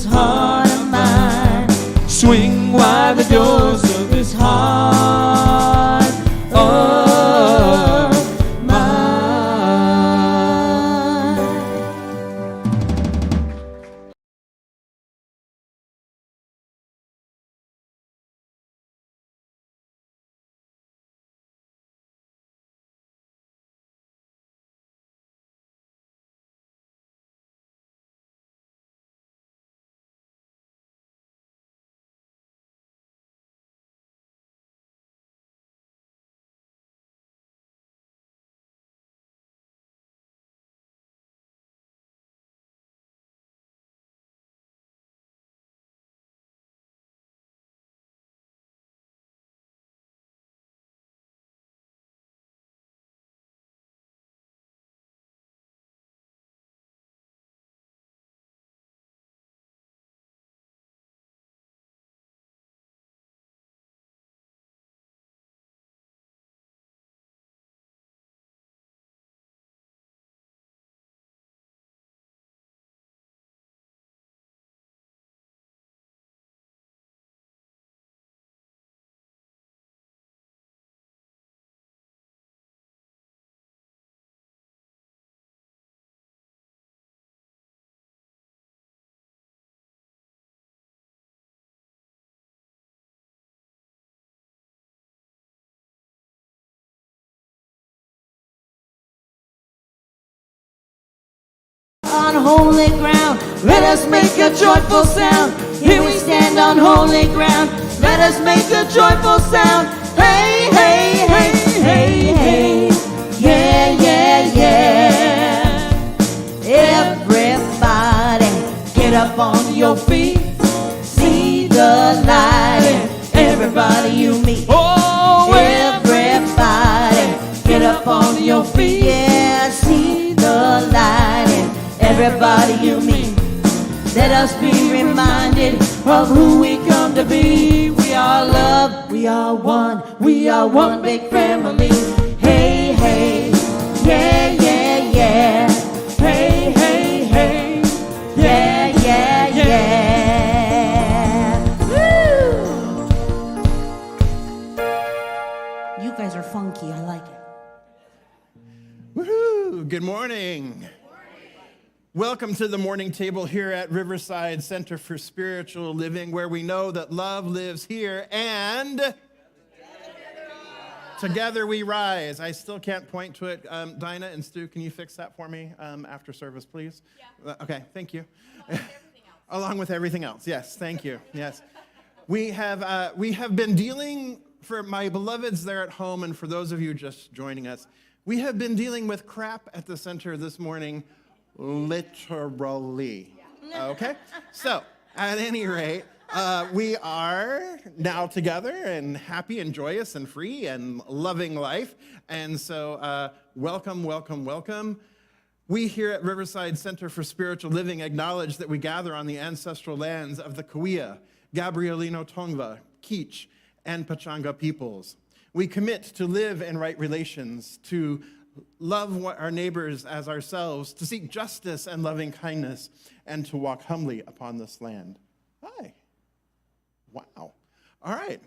this heart of mine. Swing wide the doors of this heart of mine. On holy ground, let us make a joyful sound. Here we stand on holy ground, let us make a joyful sound. Hey, hey, hey, hey, hey, yeah, yeah, yeah. Everybody, get up on your feet, see the light. Everybody you meet, oh, everybody, get up on your feet, yeah, see the light. Everybody you meet, let us be reminded of who we come to be. We are love, we are one big family. Hey, hey, yeah, yeah, yeah. Hey, hey, hey, yeah, yeah, yeah. Woo! You guys are funky, I like it. Woohoo! Good morning. Welcome to the morning table here at Riverside Center for Spiritual Living, where we know that love lives here and together we rise. I still can't point to it. Dinah and Stu, can you fix that for me after service, please? Yeah. Okay, thank you. Along with everything else. Yes, thank you. Yes. We have been dealing, for my beloveds there at home and for those of you just joining us, we have been dealing with crap at the center this morning. Literally. Okay? So, at any rate, we are now together and happy and joyous and free and loving life. And so, welcome, welcome, welcome. We here at Riverside Center for Spiritual Living acknowledge that we gather on the ancestral lands of the Cahuilla, Gabrielino Tongva, Kizh, and Pechanga peoples. We commit to live in right relations, to love our neighbors as ourselves, to seek justice and loving kindness, and to walk humbly upon this land. Hi. Wow. All right.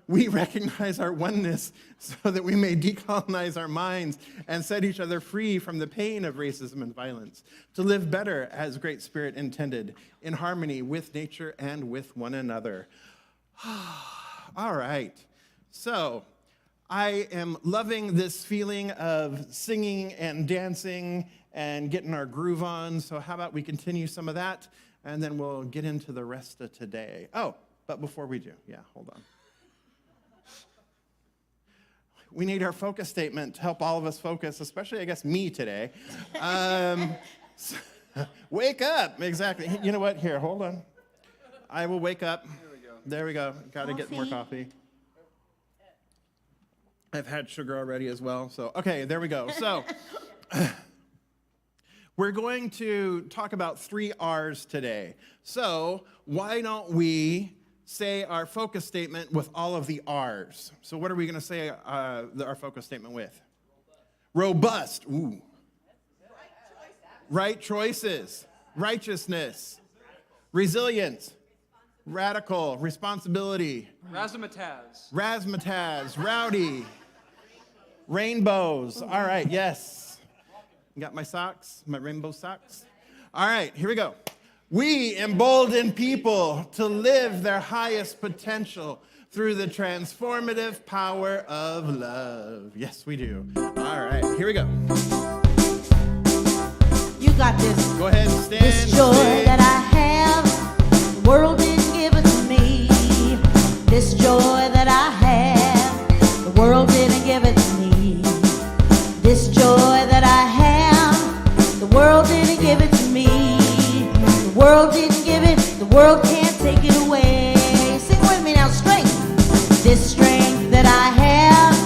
We recognize our oneness so that we may decolonize our minds and set each other free from the pain of racism and violence, to live better as Great Spirit intended, in harmony with nature and with one another. All right. So, I am loving this feeling of singing and dancing and getting our groove on. So how about we continue some of that, and then we'll get into the rest of today. Oh, but before we do, hold on. We need our focus statement to help all of us focus, especially, I guess, me today. Wake up, exactly. You know what? Here, hold on. I will wake up. There we go. Got to get more coffee. I've had sugar already as well. So, okay, there we go. So, we're going to talk about 3 R's today. So, why don't we say our focus statement with all of the R's? So, what are we going to say our focus statement with? Robust. Ooh. Right choices. Righteousness. Resilience. Radical. Responsibility. Razzmatazz. Rowdy. Rainbows. All right, yes. You got my socks? My rainbow socks? All right, here we go. We embolden people to live their highest potential through the transformative power of love. Yes, we do. All right, here we go. You got this. Go ahead and stand. This joy that I have, the world didn't give it to me. This joy that I have, the world didn't give it to me. This joy that I have, the world didn't give it to me. The world didn't give it, the world can't take it away. Sing with me now, strength. This strength that I have,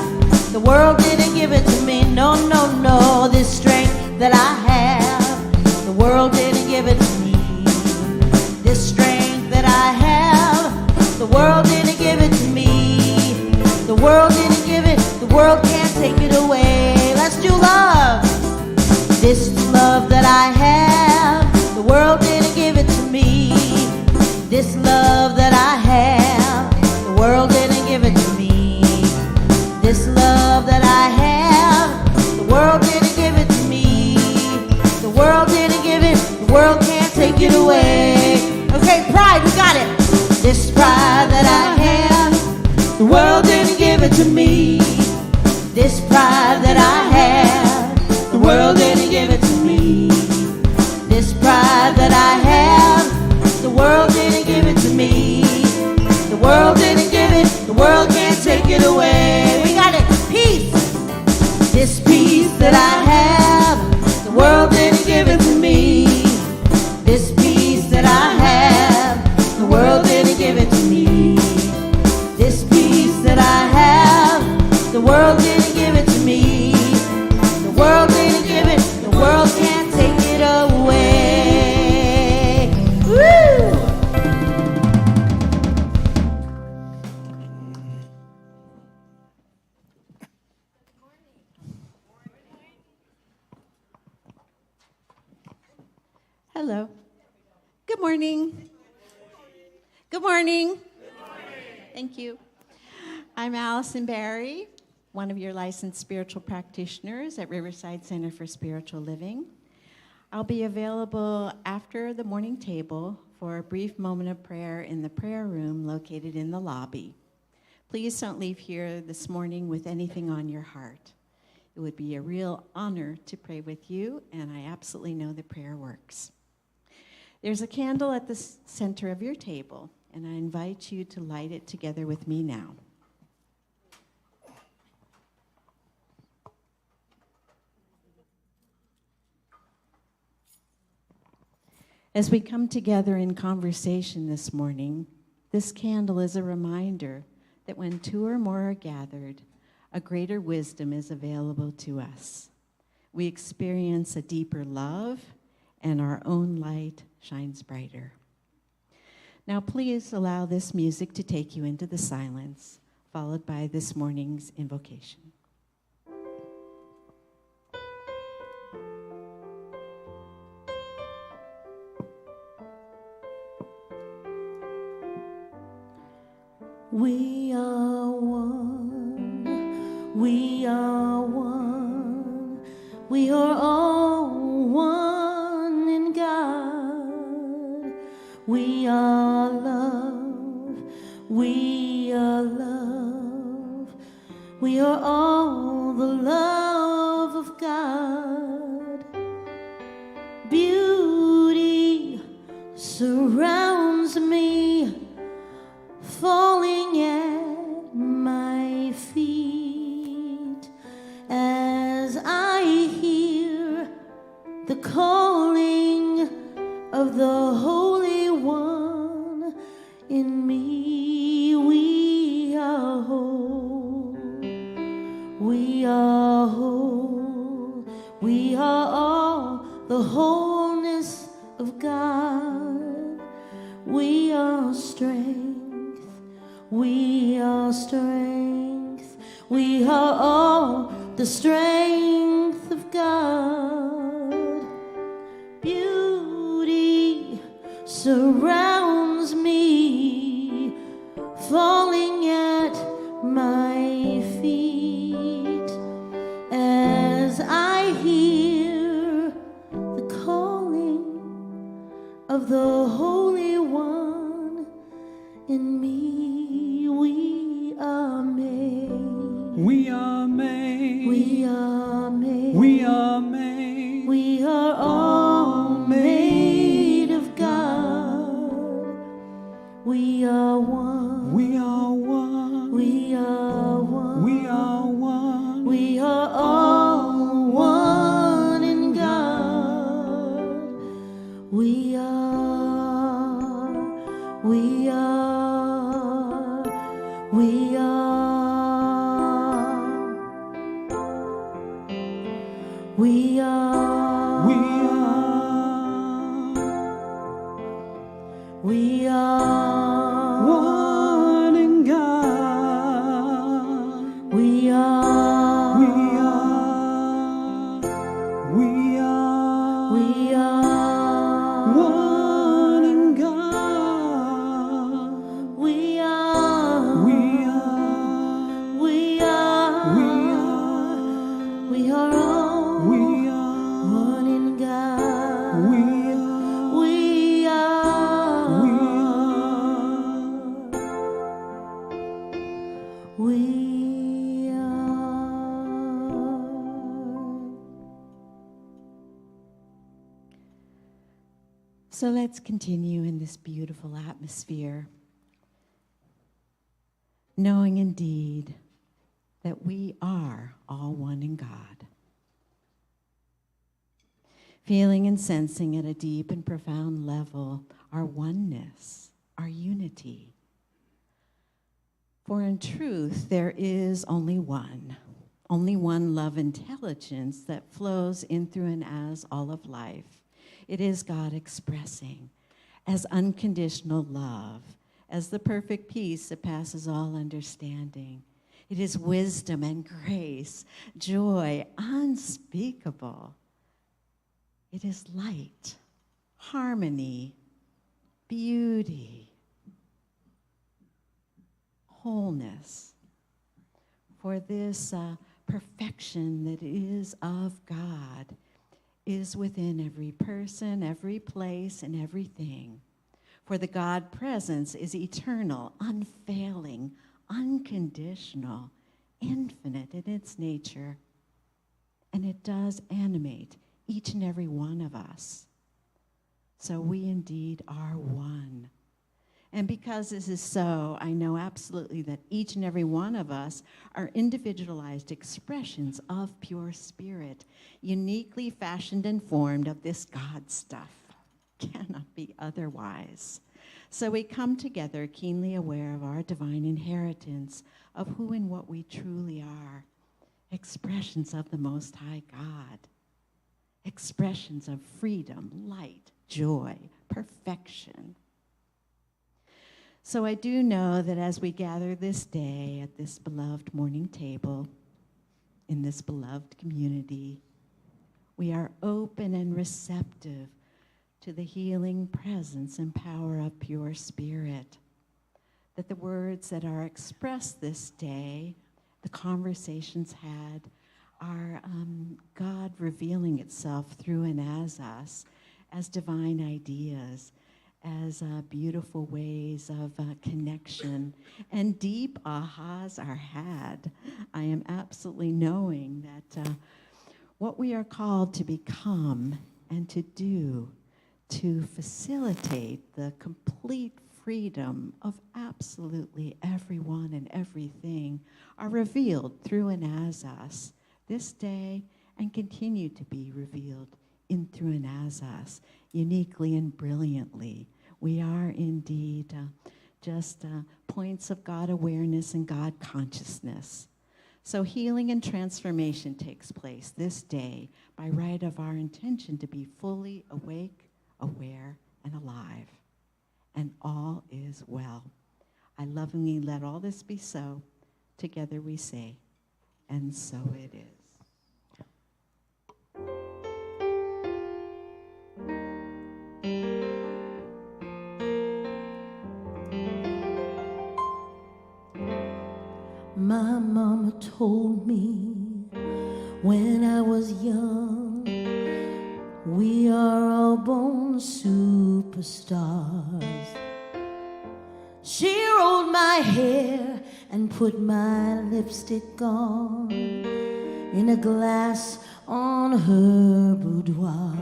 the world didn't give it to me. No, no, no. This strength that I have, the world didn't give it to me. This strength that I have, the world didn't give it to me. The world didn't give it, the world can't take it away. Let's do love. This love that I have, the world didn't give it to me. This love that I have, the world didn't give it to me. This love that I have, the world didn't give it to me. The world didn't give it, the world can't take it away. Okay, pride, we got it. This pride that I have, the world didn't give it to me. This pride that I have, the world didn't give it to me. This pride that I have, the world didn't give it to me. The world didn't give it, the world can't take it away. We got it, peace. This peace that I have, the world didn't give it to me. This peace that I have, the world didn't give it to me. This peace that I have, the world didn't give it to me. The world didn't give it, the world can't take it away. Woo! Hello. Good morning. Good morning. Thank you. I'm Allison Barry, one of your licensed spiritual practitioners at Riverside Center for Spiritual Living. I'll be available after the morning table for a brief moment of prayer in the prayer room located in the lobby. Please don't leave here this morning with anything on your heart. It would be a real honor to pray with you, and I absolutely know the prayer works. There's a candle at the center of your table, and I invite you to light it together with me now. As we come together in conversation this morning, this candle is a reminder that when two or more are gathered, a greater wisdom is available to us. We experience a deeper love, and our own light shines brighter. Now please allow this music to take you into the silence, followed by this morning's invocation. We are one, we are one, we are all one in God. We are love, we are love, we are all the love of God. Beauty surrounds me, falling at my feet as I hear the calling of the Holy One in me. We are whole, we are whole, we are all the wholeness of God. We are strength, we are strength, we are all the strength of God. Beauty surrounds me, falling at my feet as I hear the calling of the Holy One in me. We are made. We are made. We are made. We are made. We are all made of God. We are one. We are one. We are one. We are one. We are all one in God. We are. We are. We are. We are. We are. We are. One in God. We are. We are. We are. We are. One in God. We are. We are. We are. We are. We are all We are. one in God. We are. We are. We are. We are. So let's continue in this beautiful atmosphere, knowing indeed that we are all one in God. Feeling and sensing at a deep and profound level our oneness, our unity. For in truth, there is only one love intelligence that flows in, through, and as all of life. It is God expressing as unconditional love, as the perfect peace that passes all understanding. It is wisdom and grace, joy unspeakable. It is light, harmony, beauty, wholeness. For this perfection that is of God is within every person, every place, and everything. For the God presence is eternal, unfailing, unconditional, infinite in its nature, and it does animate each and every one of us. So we indeed are one. And because this is so, I know absolutely that each and every one of us are individualized expressions of pure spirit, uniquely fashioned and formed of this God stuff. Cannot be otherwise. So we come together keenly aware of our divine inheritance, of who and what we truly are, expressions of the Most High God, expressions of freedom, light, joy, perfection. So I do know that as we gather this day at this beloved morning table, in this beloved community, we are open and receptive to the healing presence and power of pure spirit. That the words that are expressed this day, the conversations had, are God revealing itself through and as us, as divine ideas, as beautiful ways of connection, and deep ahas are had. I am absolutely knowing that what we are called to become and to do to facilitate the complete freedom of absolutely everyone and everything are revealed through and as us this day, and continue to be revealed in, through, and as us, uniquely and brilliantly. We are indeed just points of God awareness and God consciousness. So healing and transformation takes place this day by right of our intention to be fully awake, aware, and alive. And all is well. I lovingly let all this be so. Together we say, and so it is. My mama told me when I was young, we are all born superstars. She rolled my hair and put my lipstick on in a glass on her boudoir.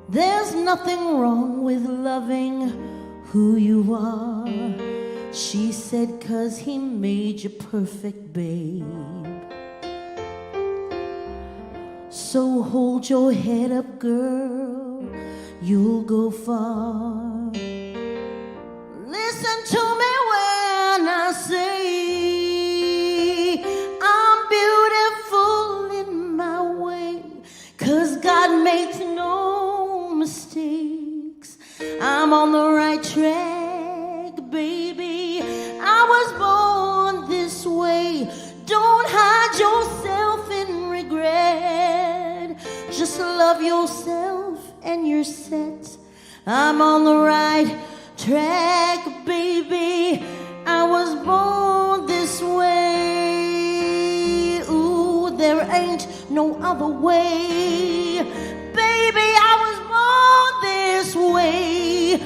There's nothing wrong with loving who you are, she said, 'cause he made you perfect, babe. So hold your head up, girl, you'll go far. Listen to me when I say I'm beautiful in my way, 'cause God makes no mistakes. I'm on the right track, baby. I was born this way. Don't hide yourself in regret. Just love yourself and you're set. I'm on the right track, baby. I was born this way. Ooh, there ain't no other way. Baby, I was born this way.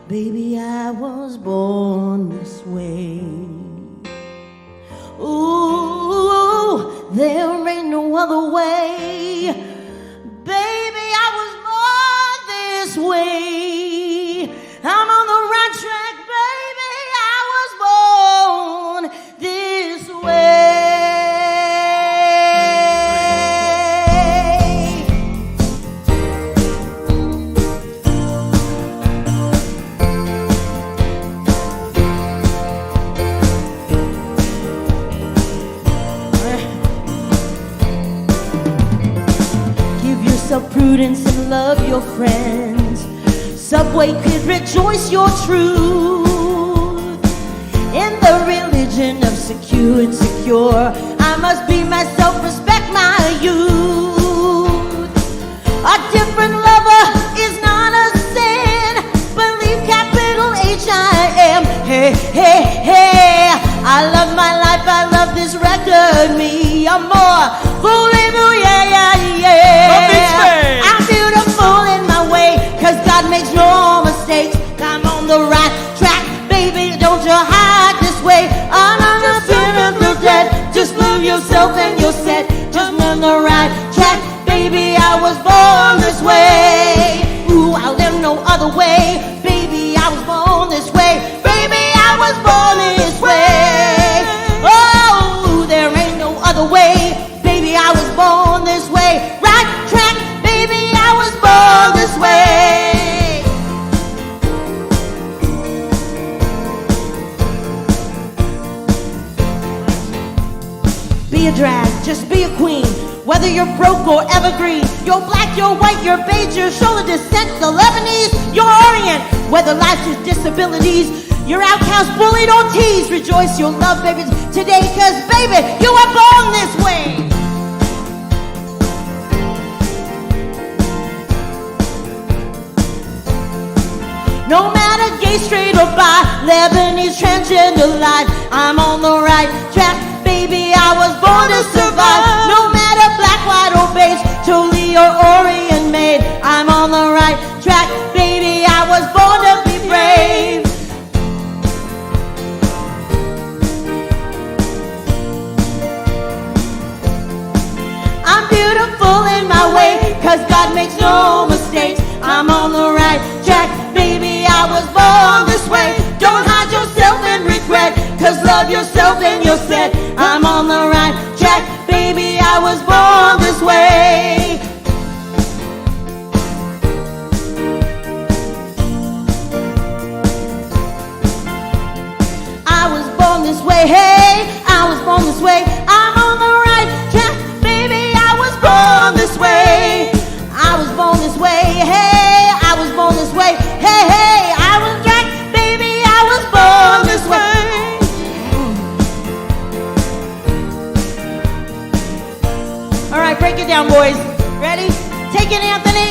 Baby, I was born this way. Ooh, there ain't no other way. Baby, I was born this way. I'm on the right track, baby. I was born this way. Give yourself prudence and love your friends. Subway could rejoice your truth. In the religion of secure and secure, I must be myself, respect my youth. A different lover is not a sin. Believe capital H-I-M. Hey, hey, hey. I love my life, I love this record. Me, I'm more fool-in-oo, yeah, yeah, yeah. I'm beautiful in my way, 'cause God makes no mistakes. I'm on the right track, baby, don't you hide this way. I'm on the sin of the dead. Just love yourself and you're set. Just on the right track, baby, I was born this way. Ooh, I'll live no other way. Baby, I was born this way. Baby, I was born this way. Oh, there ain't no other way. Baby, I was born this way. Right track, baby, I was born this way. Be a drag, just be a queen. Whether you're broke or evergreen, you're black, you're white, you're beige, you're shoulder descent, the Lebanese, you're Orient. Whether life's with disabilities, you're outcast, bullied, or teased, rejoice your love, baby, today, 'cause baby, you were born this way. No matter gay, straight, or bi, Lebanese, transgender life, I'm on the right track, baby, I was born to survive. No matter black, white, or beige, Totally or Orient made, I'm on the right track, baby, I was born to be brave. I'm beautiful in my way, 'cause God makes no mistakes. I'm on the right track, baby, I was born this way. Don't hide yourself in regret, 'cause love yourself and you're set. I'm on the right track, baby, I was born this way. I was born this way, hey, I was born this way. I'm on the right track, baby, I was born this way. I was born this way, hey, I was born this way. Hey, hey, I was track, baby, I was born this way. All right, break it down, boys. Ready? Take it, Anthony.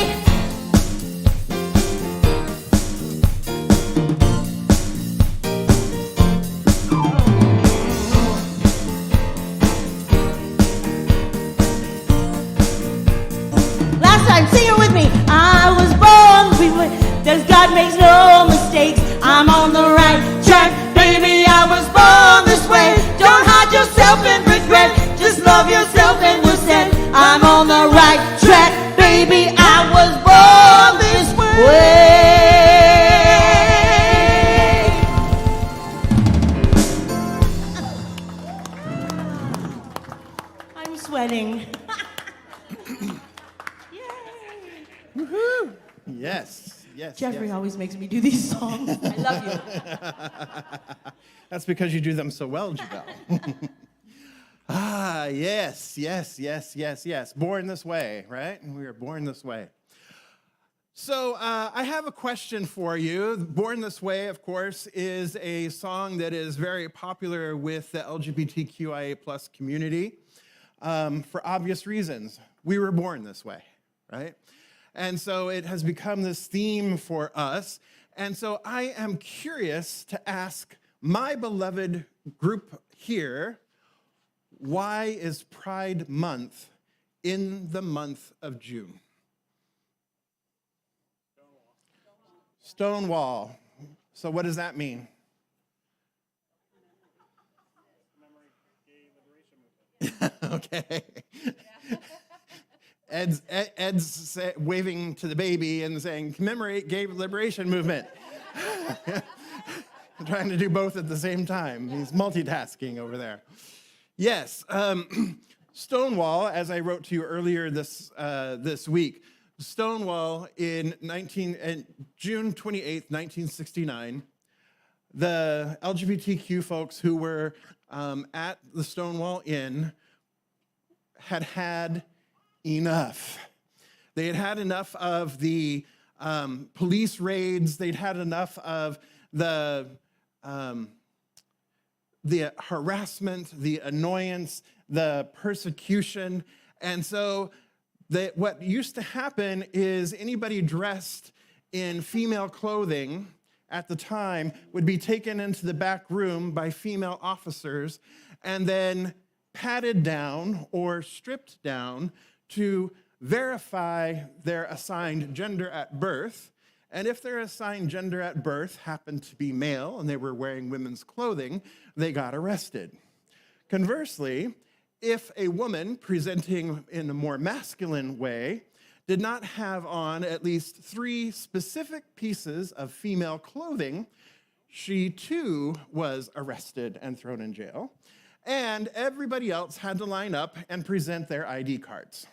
sweating. Woohoo! Yes, yes. Jeffrey yes. always makes me do these songs. I love you. That's because you do them so well, Giselle. Yes, yes, yes, yes, yes. Born this way, right? We were born this way. So I have a question for you. Born This Way, of course, is a song that is very popular with the LGBTQIA plus community for obvious reasons. We were born this way, right? And so it has become this theme for us. And so I am curious to ask my beloved group here, why is Pride Month in the month of June? Stonewall. So what does that mean? Okay. Ed's waving to the baby and saying, commemorate gay liberation movement. I'm trying to do both at the same time. He's multitasking over there. Yes, Stonewall, as I wrote to you earlier this week, Stonewall in June 28th, 1969, the LGBTQ folks who were at the Stonewall Inn had enough. They had had enough of the police raids. They'd had enough of the harassment, the annoyance, the persecution. And so what used to happen is anybody dressed in female clothing at the time would be taken into the back room by female officers and then patted down or stripped down to verify their assigned gender at birth. And if their assigned gender at birth happened to be male and they were wearing women's clothing, they got arrested. Conversely, if a woman presenting in a more masculine way did not have on at least 3 specific pieces of female clothing, she too was arrested and thrown in jail. And everybody else had to line up and present their ID cards.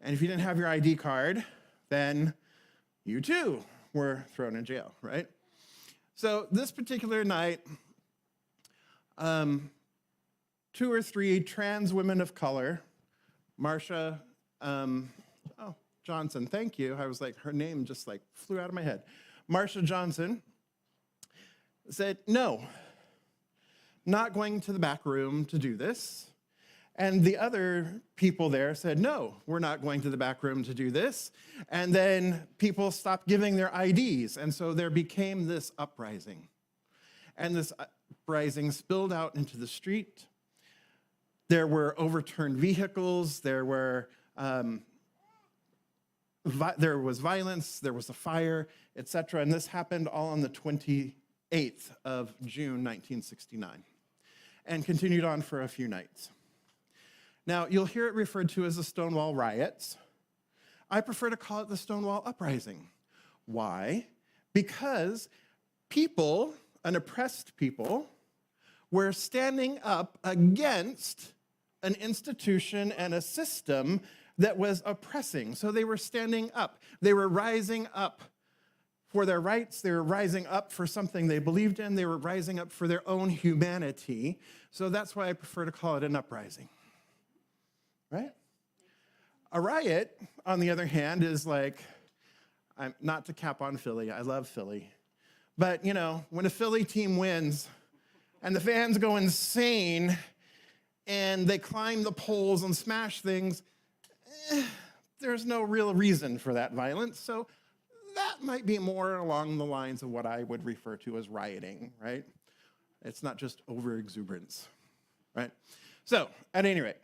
And if you didn't have your ID card, then you too were thrown in jail, right? So this particular night, 2 or 3 trans women of color, Marsha, Johnson, thank you. I was like, her name just like flew out of my head. Marsha Johnson said, no, not going to the back room to do this. And the other people there said, no, we're not going to the back room to do this. And then people stopped giving their IDs. And so there became this uprising. And this uprising spilled out into the street. There were overturned vehicles. There was violence. There was a fire, etc. And this happened all on the 28th of June, 1969, and continued on for a few nights. Now, you'll hear it referred to as the Stonewall Riots. I prefer to call it the Stonewall Uprising. Why? Because people, an oppressed people, were standing up against an institution and a system that was oppressing. So they were standing up. They were rising up for their rights. They were rising up for something they believed in. They were rising up for their own humanity. So that's why I prefer to call it an uprising. Right? A riot, on the other hand, is like, not to cap on Philly, I love Philly. But, you know, when a Philly team wins and the fans go insane and they climb the poles and smash things, there's no real reason for that violence. So that might be more along the lines of what I would refer to as rioting, right? It's not just over-exuberance, right? So, at any rate,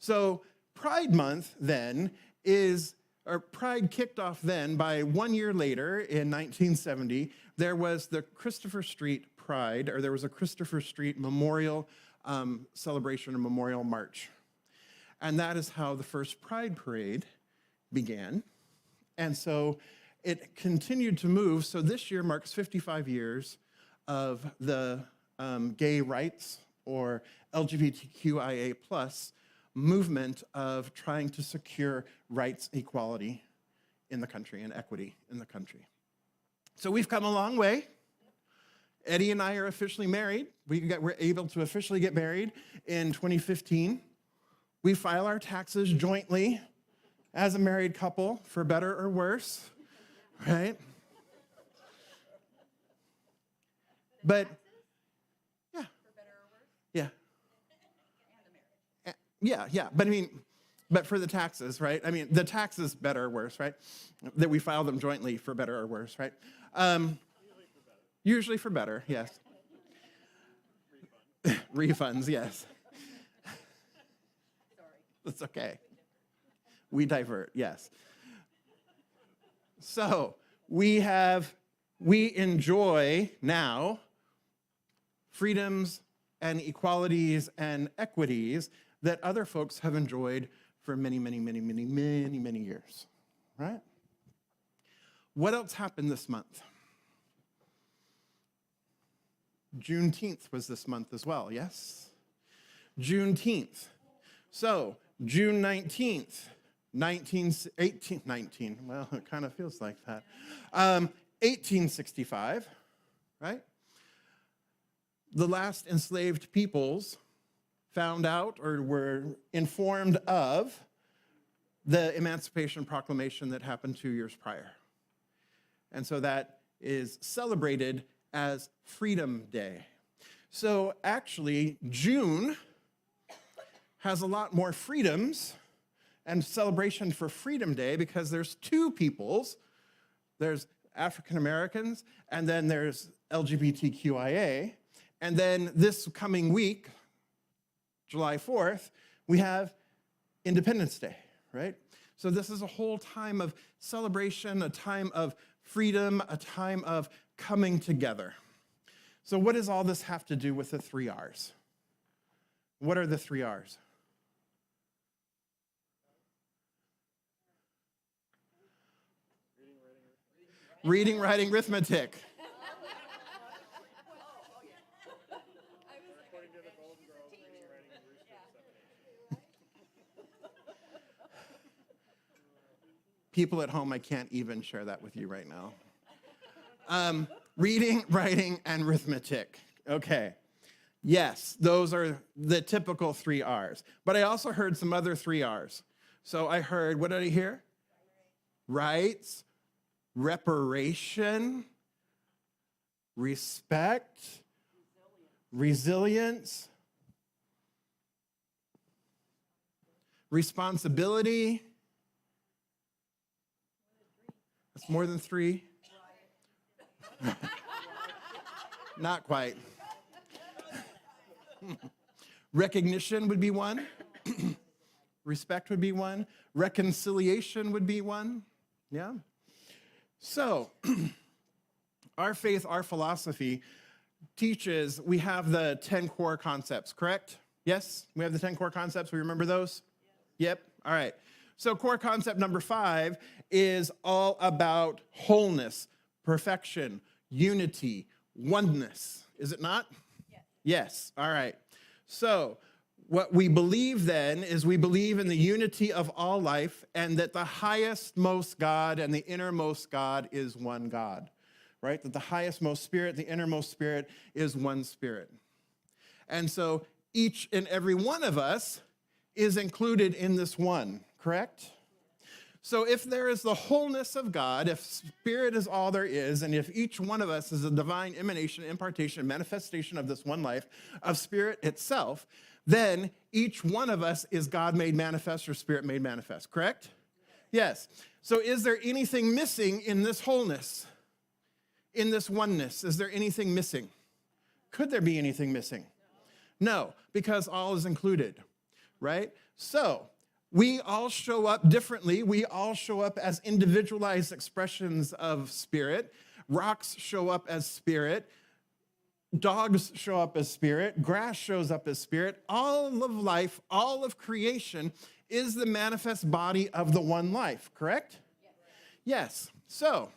so Pride Month then Pride kicked off then by 1 year later in 1970, there was the Christopher Street Pride, or there was a Christopher Street Memorial celebration or Memorial March. And that is how the first Pride Parade began. And so it continued to move. So this year marks 55 years of the gay rights or LGBTQIA plus movement of trying to secure rights equality in the country and equity in the country. So we've come a long way. Eddie and I are officially married. We're able to officially get married in 2015. We file our taxes jointly as a married couple, for better or worse, right? But, yeah. For better or worse? Yeah. And the marriage. Yeah. But for the taxes, right? I mean, the taxes, better or worse, right? That we file them jointly for better or worse, right? Usually for better, yes. Refunds, yes. Sorry. That's okay. We divert, yes. So we enjoy now freedoms and equalities and equities that other folks have enjoyed for many, many, many, many, many, many years, right? What else happened this month? Juneteenth was this month as well, yes? Juneteenth. So, June 19th, 19, well, it kind of feels like that. 1865, right? The last enslaved peoples found out or were informed of the Emancipation Proclamation that happened 2 years prior. And so that is celebrated as Freedom Day. So actually, June has a lot more freedoms and celebration for Freedom Day because there's two peoples. There's African Americans, and then there's LGBTQIA. And then this coming week, July 4th, we have Independence Day, right? So this is a whole time of celebration, a time of freedom, a time of coming together. So what does all this have to do with the 3 R's? What are the 3 R's? Reading, writing, arithmetic. People at home, I can't even share that with you right now. Reading, writing, and arithmetic. Okay. Yes, those are the typical 3 R's. But I also heard some other 3 R's. So I heard, what did I hear? Rights, reparation, respect, resilience, responsibility. That's more than 3. Not quite. Recognition would be 1. Respect would be 1. Reconciliation would be 1. Yeah? So, our faith, our philosophy teaches, we have the 10 core concepts, correct? Yes? We have the 10 core concepts. We remember those? Yep. All right. So core concept number 5 is all about wholeness, perfection, unity, oneness. Is it not? Yes. Yes. All right. So what we believe then is we believe in the unity of all life and that the highest most God and the innermost God is one God, right? That the highest most spirit, the innermost spirit is one spirit. And so each and every one of us is included in this one, correct? So if there is the wholeness of God, if spirit is all there is, and if each one of us is a divine emanation, impartation, manifestation of this one life, of spirit itself, then each one of us is God made manifest or spirit made manifest, correct? Yes. So is there anything missing in this wholeness, in this oneness? Is there anything missing? Could there be anything missing? No, because all is included, right? So we all show up differently. We all show up as individualized expressions of spirit. Rocks show up as spirit. Dogs show up as spirit. Grass shows up as spirit. All of life, all of creation is the manifest body of the one life, correct? Yes. So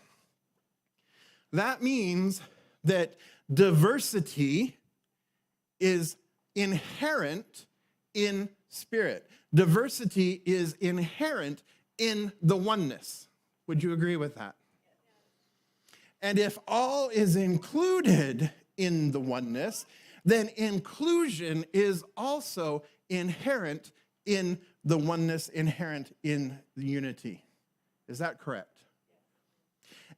that means that diversity is inherent in spirit. Diversity is inherent in the oneness. Would you agree with that? And if all is included in the oneness, then inclusion is also inherent in the oneness, inherent in the unity. Is that correct?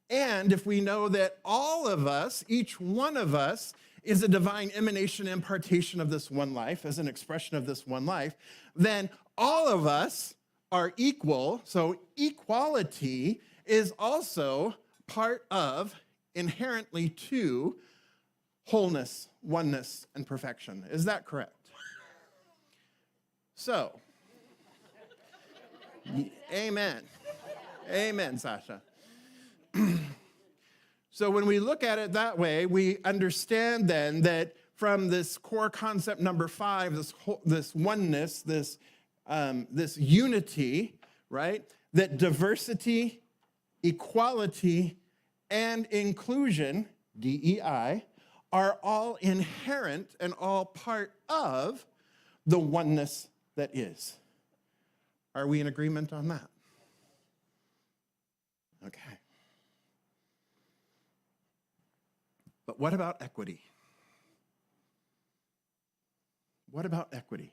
And if we know that all of us, each one of us, is a divine emanation, impartation of this one life, as an expression of this one life, then all of us are equal. So equality is also part of, inherently to, wholeness, oneness, and perfection. Is that correct? So, amen. Amen, Sasha. So when we look at it that way, we understand then that from this core concept number 5, this oneness, this unity, right? That diversity, equality, and inclusion, DEI, are all inherent and all part of the oneness that is. Are we in agreement on that? Okay. But what about equity? What about equity?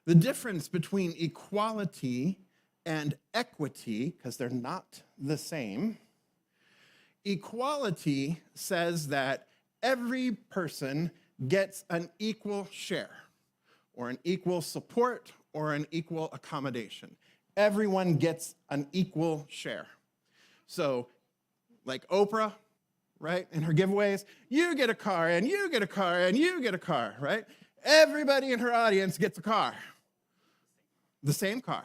The difference between equality and equity, because they're not the same, equality says that every person gets an equal share, or an equal support, or an equal accommodation. Everyone gets an equal share. So, like Oprah, right, in her giveaways, you get a car, and you get a car, and you get a car, right? Everybody in her audience gets a car. The same car.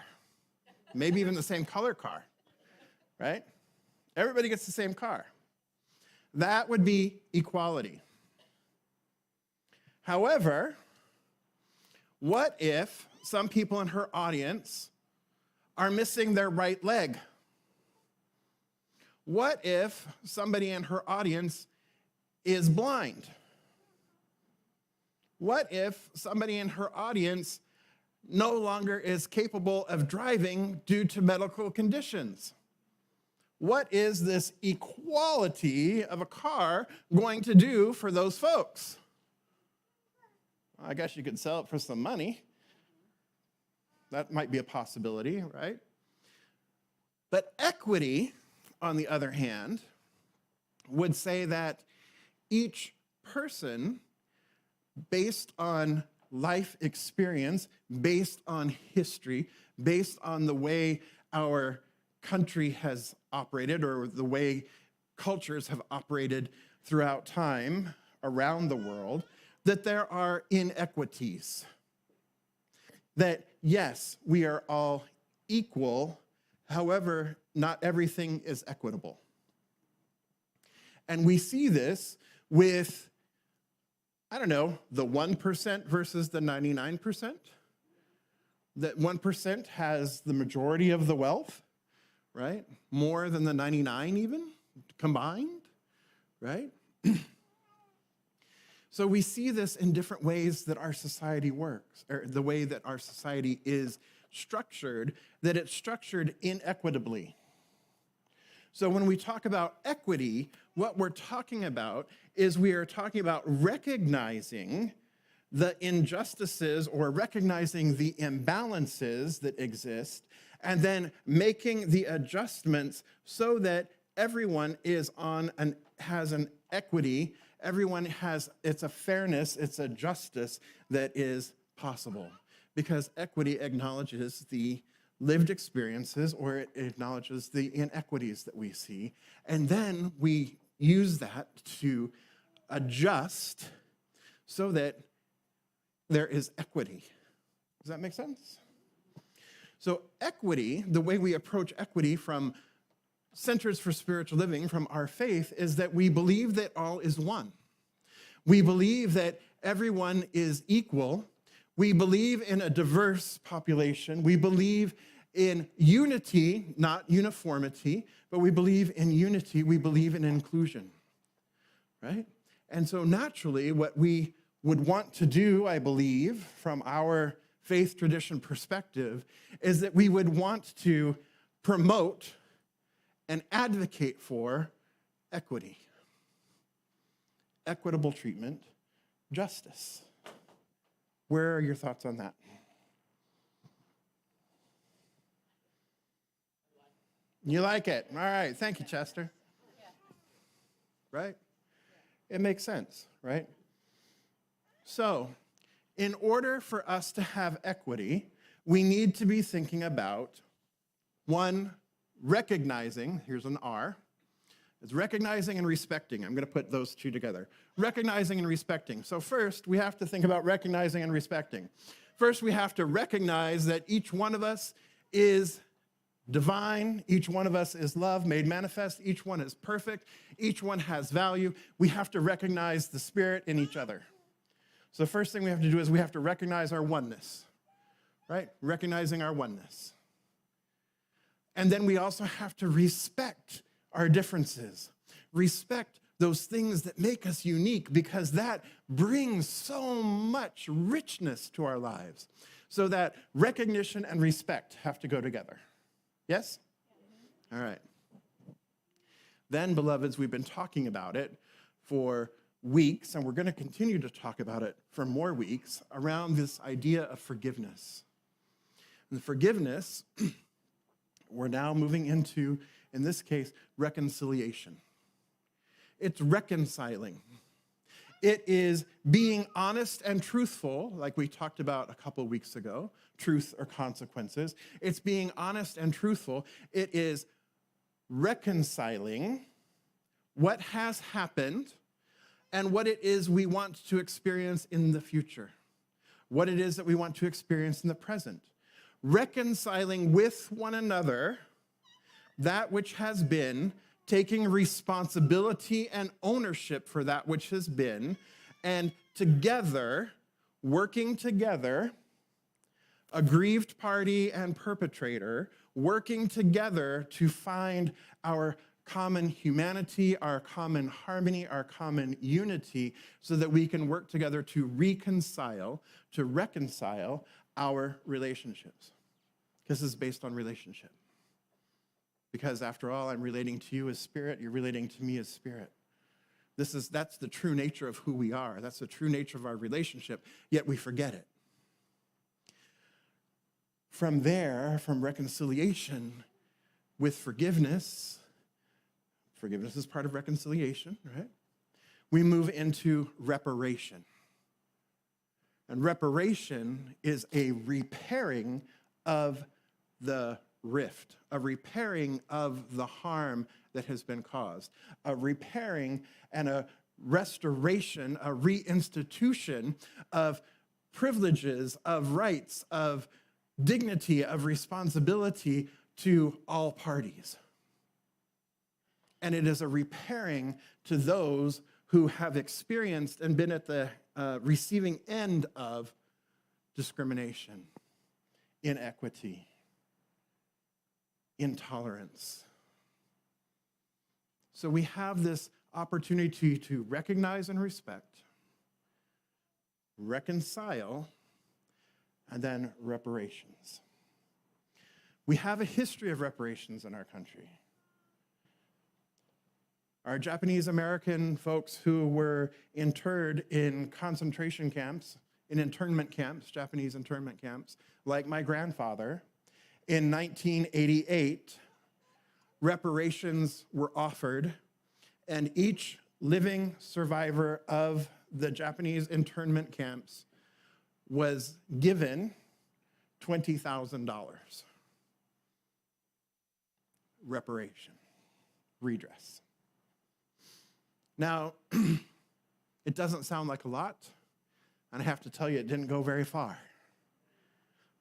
Maybe even the same color car, right? Everybody gets the same car. That would be equality. However, what if some people in her audience are missing their right leg? What if somebody in her audience is blind? What if somebody in her audience no longer is capable of driving due to medical conditions? What is this equality of a car going to do for those folks? I guess you could sell it for some money. That might be a possibility, right? But equity, on the other hand, would say that each person, based on life experience, based on history, based on the way our country has operated or the way cultures have operated throughout time around the world, that there are inequities. That, yes, we are all equal, however, not everything is equitable. And we see this with, I don't know, the 1% versus the 99%. That 1% has the majority of the wealth, right? More than the 99 even, combined, right? So we see this in different ways that our society works, or the way that our society is structured, that it's structured inequitably. So when we talk about equity, what we're talking about is we are talking about recognizing the injustices or recognizing the imbalances that exist and then making the adjustments so that everyone is has an equity, everyone has, it's a fairness, it's a justice that is possible. Because equity acknowledges the lived experiences, or it acknowledges the inequities that we see, and then we use that to adjust so that there is equity. Does that make sense? So equity, the way we approach equity from Centers for Spiritual Living, from our faith, is that we believe that all is one. We believe that everyone is equal. We believe in a diverse population. We believe in unity, not uniformity, but we believe in unity. We believe in inclusion, right? And so naturally, what we would want to do, I believe, from our faith tradition perspective, is that we would want to promote and advocate for equity, equitable treatment, justice. Where are your thoughts on that? You like it? All right. Thank you, Chester. Right? It makes sense, right? So, in order for us to have equity, we need to be thinking about, one, recognizing, here's an R, it's recognizing and respecting. I'm going to put those two together. Recognizing and respecting. So first, we have to think about recognizing and respecting. First, we have to recognize that each one of us is divine. Each one of us is love made manifest. Each one is perfect. Each one has value. We have to recognize the Spirit in each other. So the first thing we have to do is we have to recognize our oneness, right? Recognizing our oneness. And then we also have to respect our differences. Respect those things that make us unique, because that brings so much richness to our lives. So that recognition and respect have to go together. Yes? All right. Then, beloveds, we've been talking about it for weeks, and we're going to continue to talk about it for more weeks, around this idea of forgiveness. And forgiveness, we're now moving into, in this case, reconciliation. It's reconciling. It is being honest and truthful, like we talked about a couple weeks ago, truth or consequences. It's being honest and truthful. It is reconciling what has happened and what it is we want to experience in the future, what it is that we want to experience in the present. Reconciling with one another that which has been, taking responsibility and ownership for that which has been, and together, working together, aggrieved party and perpetrator, working together to find our common humanity, our common harmony, our common unity, so that we can work together to reconcile our relationships. Because this is based on relationship. Because after all, I'm relating to you as spirit, you're relating to me as spirit. That's the true nature of who we are. That's the true nature of our relationship, yet we forget it. From there, from reconciliation with forgiveness is part of reconciliation, right? We move into reparation. And reparation is a repairing of the rift, a repairing of the harm that has been caused, a repairing and a restoration, a reinstitution of privileges, of rights, of dignity, of responsibility to all parties. And it is a repairing to those who have experienced and been at the receiving end of discrimination, inequity, intolerance. So we have this opportunity to recognize and respect, reconcile, and then reparations. We have a history of reparations in our country. Our Japanese American folks who were interred in concentration camps, in internment camps, Japanese internment camps, like my grandfather, in 1988, reparations were offered, and each living survivor of the Japanese internment camps was given $20,000. Reparation, redress. Now, it doesn't sound like a lot, and I have to tell you, it didn't go very far,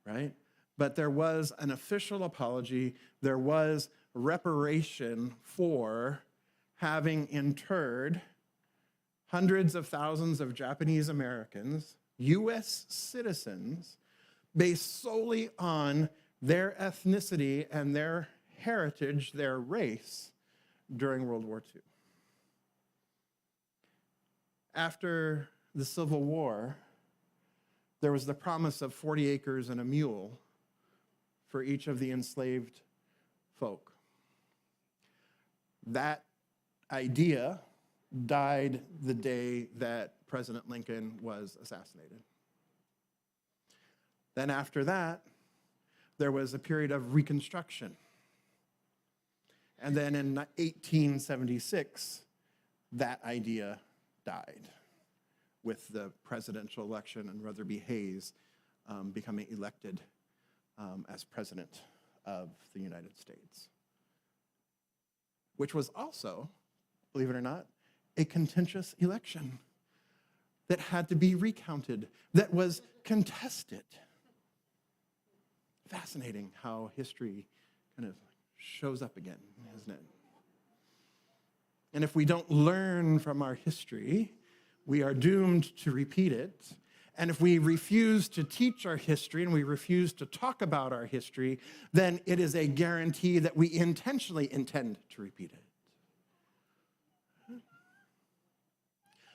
right? But there was an official apology. There was reparation for having interred hundreds of thousands of Japanese Americans, U.S. citizens, based solely on their ethnicity and their heritage, their race, during World War II. After the Civil War, there was the promise of 40 acres and a mule for each of the enslaved folk. That idea died the day that President Lincoln was assassinated. Then after that, there was a period of Reconstruction. And then in 1876, that idea died with the presidential election and Rutherford B. Hayes becoming elected as president of the United States, which was also, believe it or not, a contentious election that had to be recounted, that was contested. Fascinating how history kind of shows up again, isn't it? And if we don't learn from our history, we are doomed to repeat it. And if we refuse to teach our history and we refuse to talk about our history, then it is a guarantee that we intentionally intend to repeat it.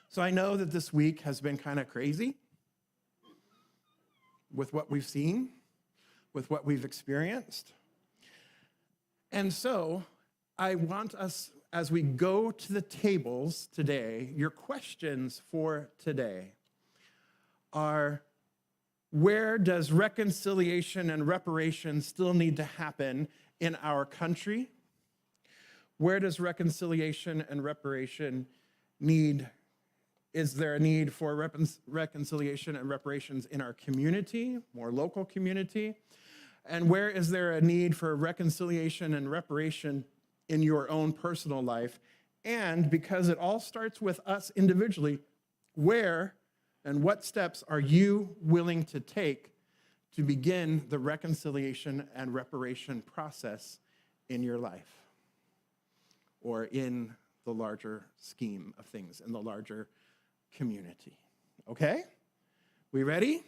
So I know that this week has been kind of crazy with what we've seen, with what we've experienced. And so I want us, as we go to the tables today, your questions for today are, where does reconciliation and reparation still need to happen in our country? Where does reconciliation and reparation need? Is there a need for reconciliation and reparations in our community, more local community? And where is there a need for reconciliation and reparation in your own personal life? And because it all starts with us individually, where and what steps are you willing to take to begin the reconciliation and reparation process in your life or in the larger scheme of things, in the larger community? Okay? We ready?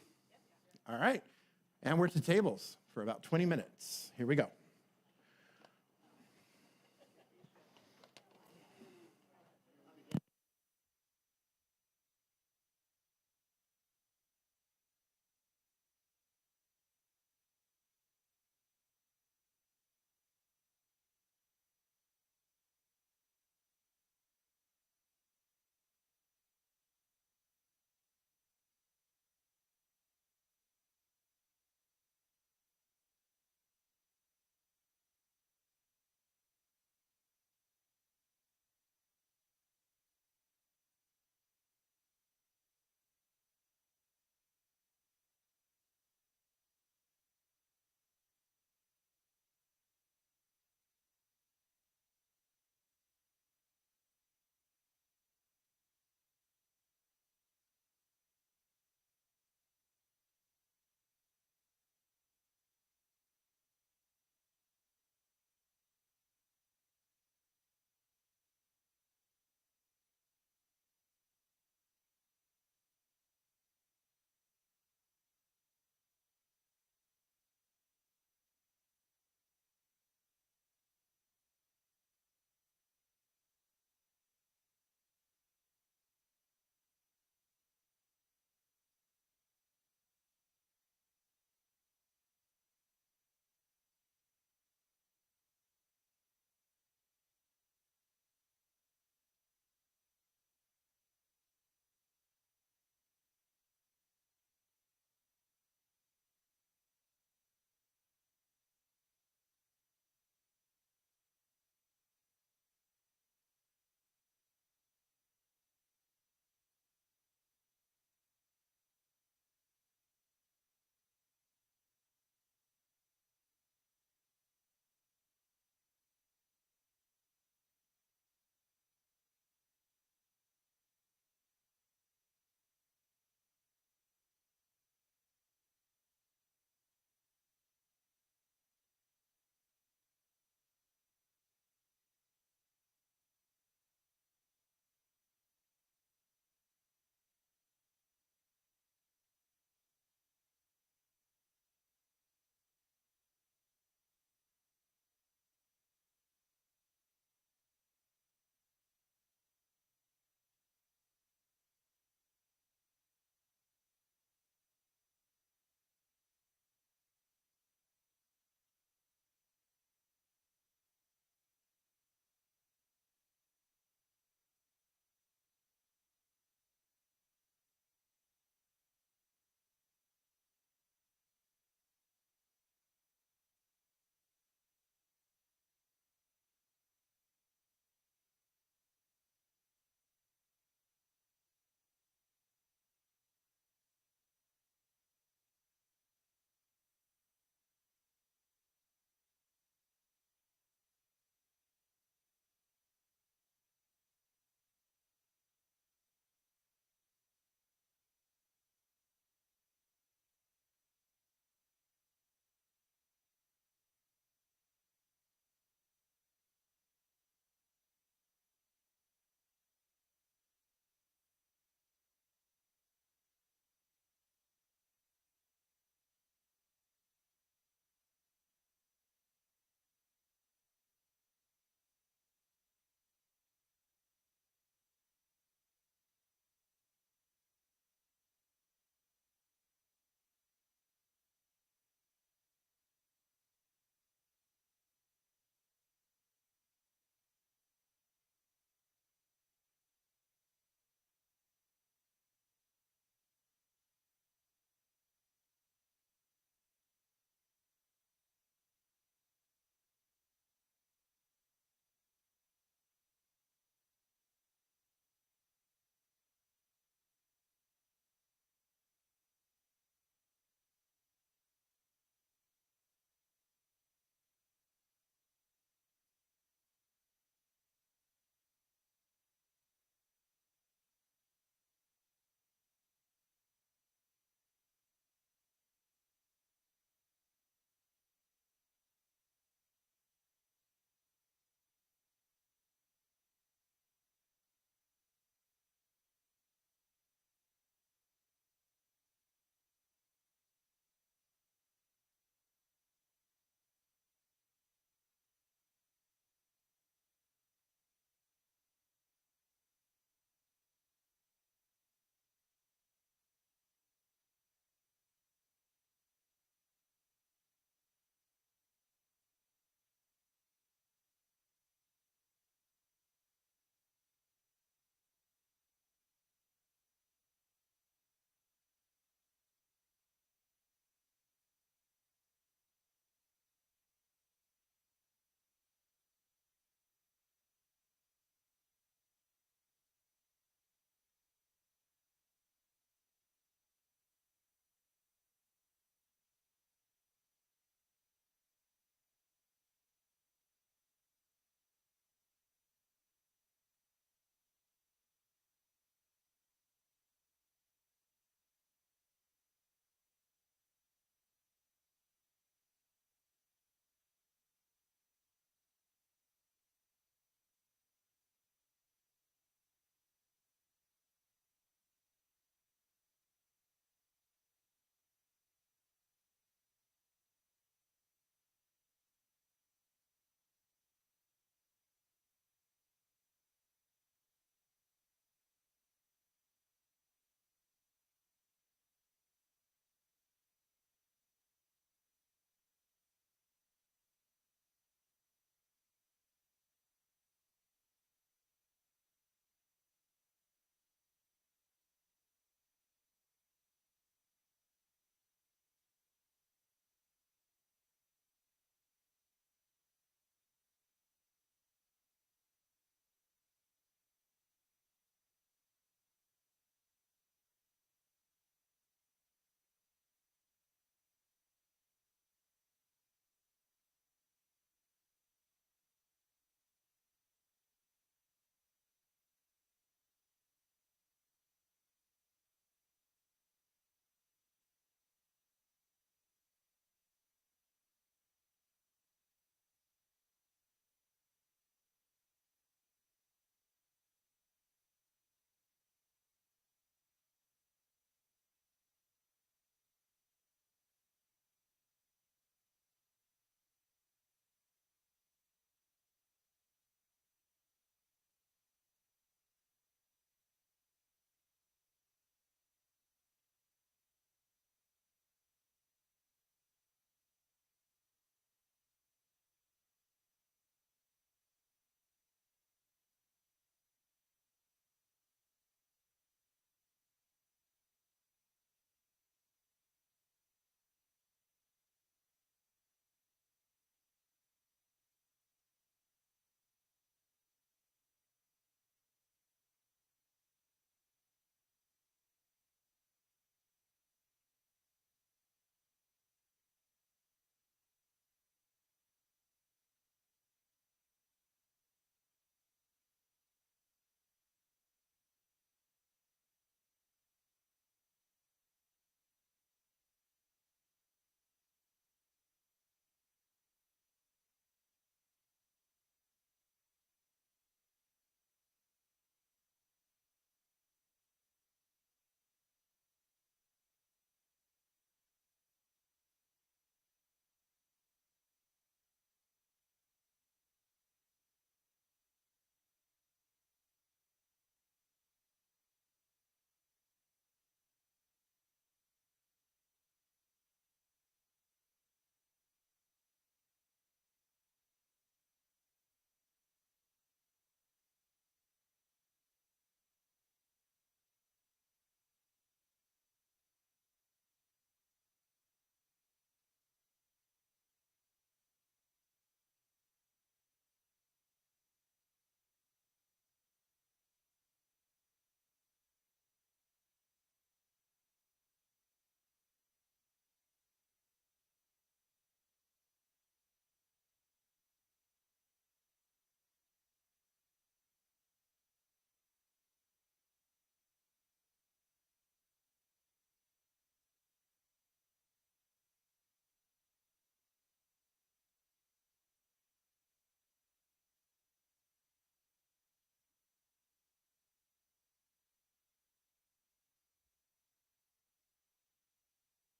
All right. And we're to tables for about 20 minutes. Here we go.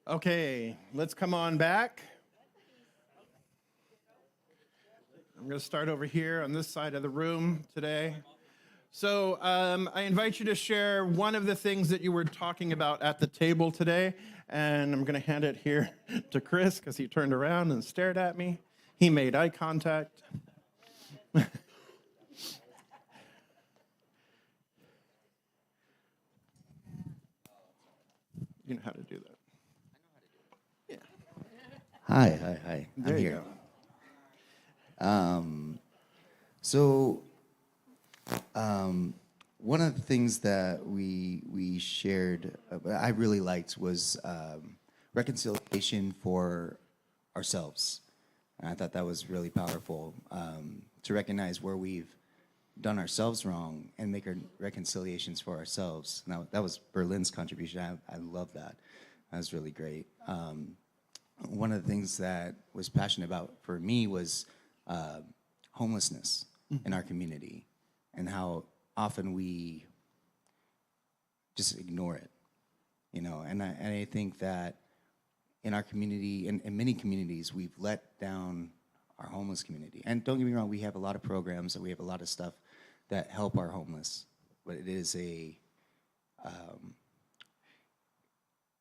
Okay, let's come on back. I'm going to start over here on this side of the room today. So I invite you to share one of the things that you were talking about at the table today, and I'm going to hand it here to Chris because he turned around and stared at me. He made eye contact. You know how to do that. Yeah. Hi. There I'm you here. go. So, one of the things that we shared, I really liked, was reconciliation for ourselves. And I thought that was really powerful, to recognize where we've done ourselves wrong and make our reconciliations for ourselves. Now, that was Berlin's contribution. I love that. That was really great. One of the things that was passionate about for me was homelessness in our community and how often we just ignore it, you know. And I think that in our community, in many communities, we've let down our homeless community. And don't get me wrong, we have a lot of programs and we have a lot of stuff that help our homeless, but it is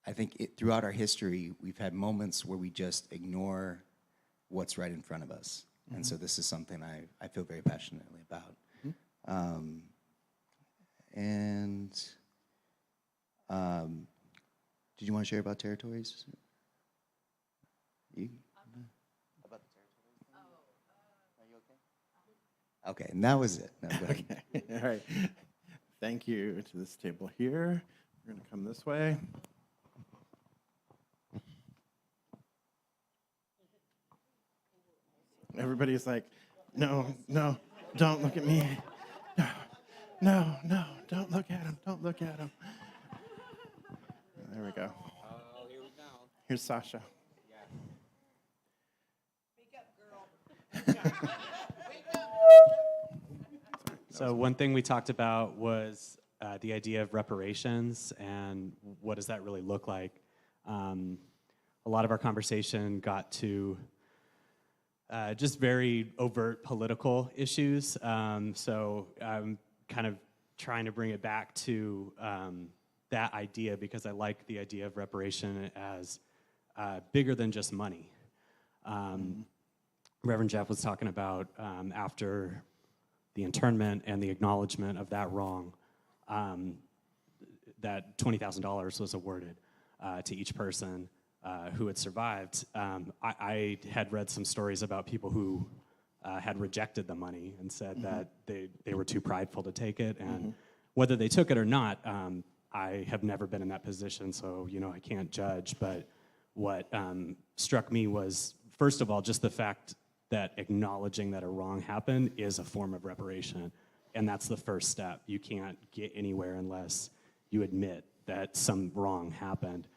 I think throughout our history, we've had moments where we just ignore what's right in front of us. Mm-hmm. And so this is something I feel very passionately about. Mm-hmm. Did you want to share about territories? You? About the territories? Are you okay? Okay, and that was it. No, go ahead. Okay, all right. Thank you to this table here. We're going to come this way. Everybody's like, no, don't look at me. No, don't look at him. Don't look at him. There we go. Oh, here we go. Here's Sasha. So one thing we talked about was the idea of reparations and what does that really look like. A lot of our conversation got to just very overt political issues. So I'm kind of trying to bring it back to that idea because I like the idea of reparation as bigger than just money. Reverend Jeff was talking about after the internment and the acknowledgement of that wrong, that $20,000 was awarded to each person who had survived. I had read some stories about people who had rejected the money and said that they were too prideful to take it, and whether they took it or not, I have never been in that position, so I can't judge. But what struck me was, first of all, just the fact that acknowledging that a wrong happened is a form of reparation, and that's the first step. You can't get anywhere unless you admit that some wrong happened.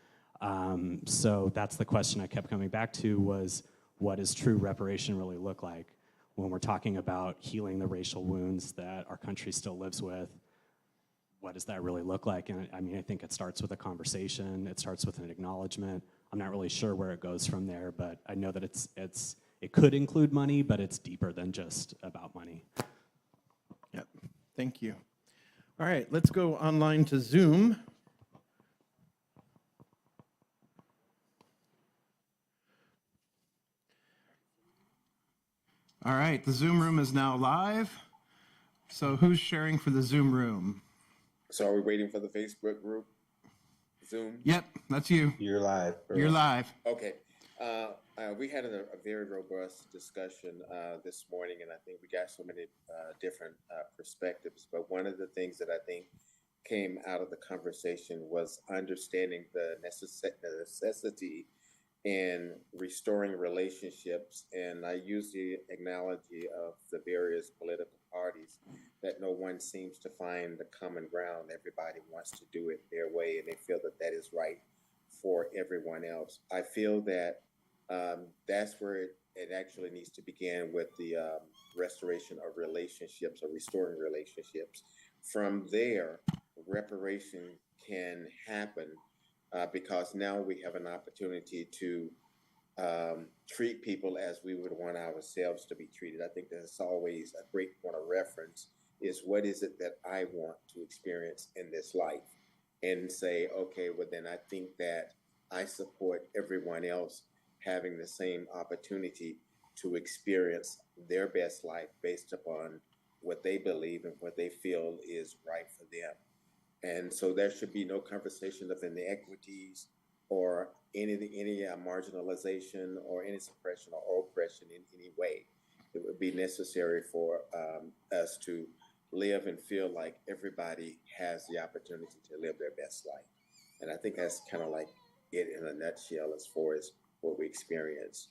So that's the question I kept coming back to was, what does true reparation really look like when we're talking about healing the racial wounds that our country still lives with? What does that really look like? And I think it starts with a conversation. It starts with an acknowledgement. I'm not really sure where it goes from there, but I know that it could include money, but it's deeper than just about money. Yep, thank you. All right, let's go online to Zoom. All right, the Zoom room is now live. So who's sharing for the Zoom room? So are we waiting for the Facebook group? Zoom? Yep, that's you. You're live. You're live. Okay. We had a very robust discussion this morning, and I think we got so many different perspectives. But one of the things that I think came out of the conversation was understanding the necessity in restoring relationships. And I use the analogy of the various political parties, that no one seems to find the common ground. Everybody wants to do it their way, and they feel that that is right for everyone else. I feel that that's where it actually needs to begin, with the restoration of relationships, or restoring relationships. From there, reparation can happen because now we have an opportunity to treat people as we would want ourselves to be treated. I think that's always a great point of reference, is what is it that I want to experience in this life, and say, okay, well then I think that I support everyone else having the same opportunity to experience their best life based upon what they believe and what they feel is right for them. And so there should be no conversation of inequities or any marginalization or any suppression or oppression in any way. It would be necessary for us to live and feel like everybody has the opportunity to live their best life. And I think that's kind of like it in a nutshell as far as what we experience.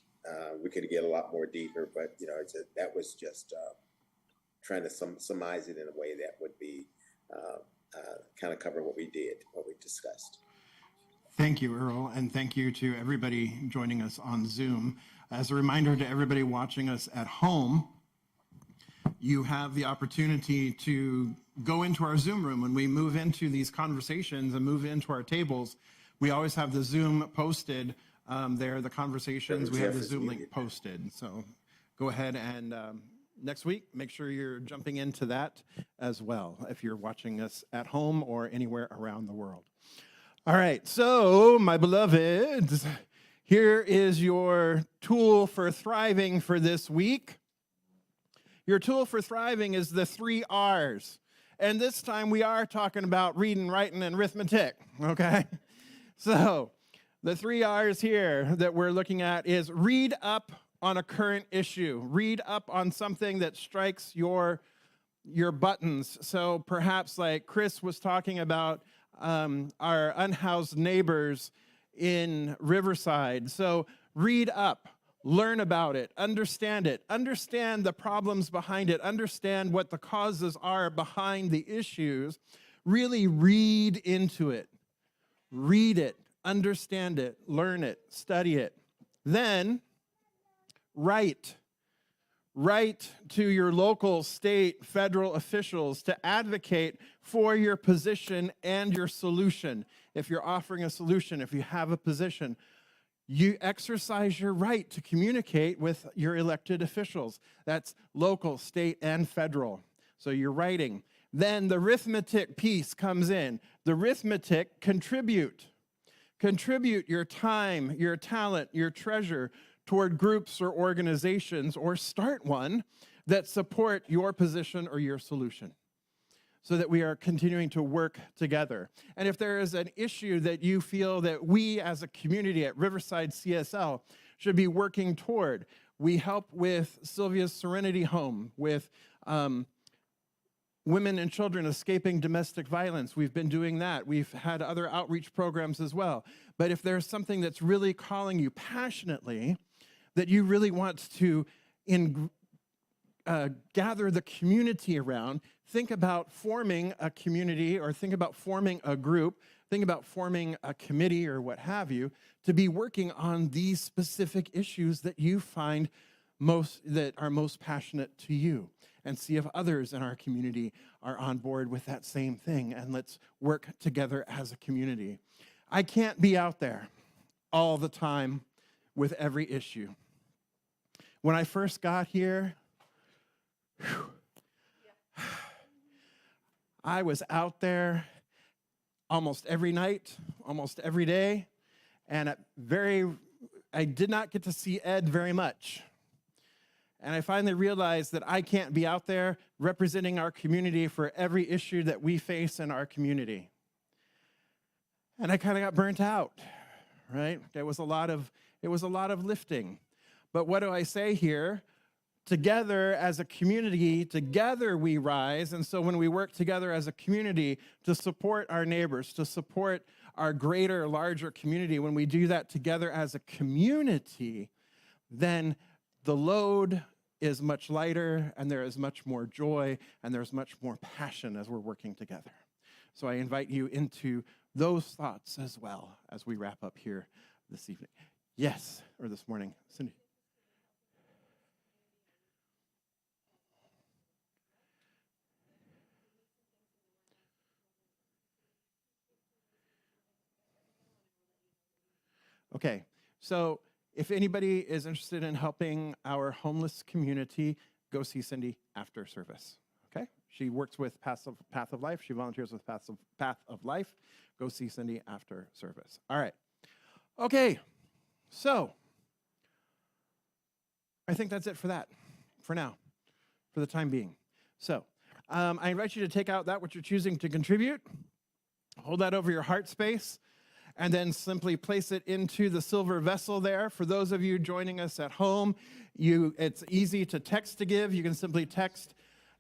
We could get a lot more deeper, but that was just trying to surmise it in a way that would be kind of cover what we did, what we discussed. Thank you, Earl, and thank you to everybody joining us on Zoom. As a reminder to everybody watching us at home, you have the opportunity to go into our Zoom room. When we move into these conversations and move into our tables, we always have the Zoom posted there, the conversations. We have the Zoom link posted. So go ahead and next week, make sure you're jumping into that as well if you're watching us at home or anywhere around the world. All right, so my beloveds, here is your tool for thriving for this week. Your tool for thriving is the 3 R's. And this time we are talking about reading, writing, and arithmetic, okay? So the 3 R's here that we're looking at is read up on a current issue. Read up on something that strikes your buttons. So perhaps like Chris was talking about our unhoused neighbors in Riverside. So read up, learn about it, understand the problems behind it, understand what the causes are behind the issues. Really read into it. Read it, understand it, learn it, study it. Then write. Write to your local, state, federal officials to advocate for your position and your solution. If you're offering a solution, if you have a position, you exercise your right to communicate with your elected officials. That's local, state, and federal. So you're writing. Then the arithmetic piece comes in. The arithmetic, contribute. Contribute your time, your talent, your treasure toward groups or organizations, or start one that support your position or your solution, so that we are continuing to work together. And if there is an issue that you feel that we as a community at Riverside CSL should be working toward, we help with Sylvia's Serenity Home, with women and children escaping domestic violence. We've been doing that. We've had other outreach programs as well. But if there's something that's really calling you passionately, that you really want to gather the community around, think about forming a community, or think about forming a group, think about forming a committee or what have you, to be working on these specific issues that you find that are most passionate to you, and see if others in our community are on board with that same thing, and let's work together as a community. I can't be out there all the time with every issue. When I first got here, I was out there almost every night, almost every day, and I did not get to see Ed very much. And I finally realized that I can't be out there representing our community for every issue that we face in our community. And I kind of got burnt out, right? It was a lot of lifting. But what do I say here? Together as a community, together we rise. And so when we work together as a community to support our neighbors, to support our greater, larger community, when we do that together as a community, then the load is much lighter, and there is much more joy, and there's much more passion as we're working together. So I invite you into those thoughts as well as we wrap up here this evening. Yes, or this morning. Cindy. Okay, so if anybody is interested in helping our homeless community, go see Cindy after service, okay? She works with Path of Life. She volunteers with Path of Life. Go see Cindy after service. All right. Okay, so I think that's it for that, for now, for the time being. So I invite you to take out that which you're choosing to contribute, hold that over your heart space, and then simply place it into the silver vessel there. For those of you joining us at home, it's easy to text to give. You can simply text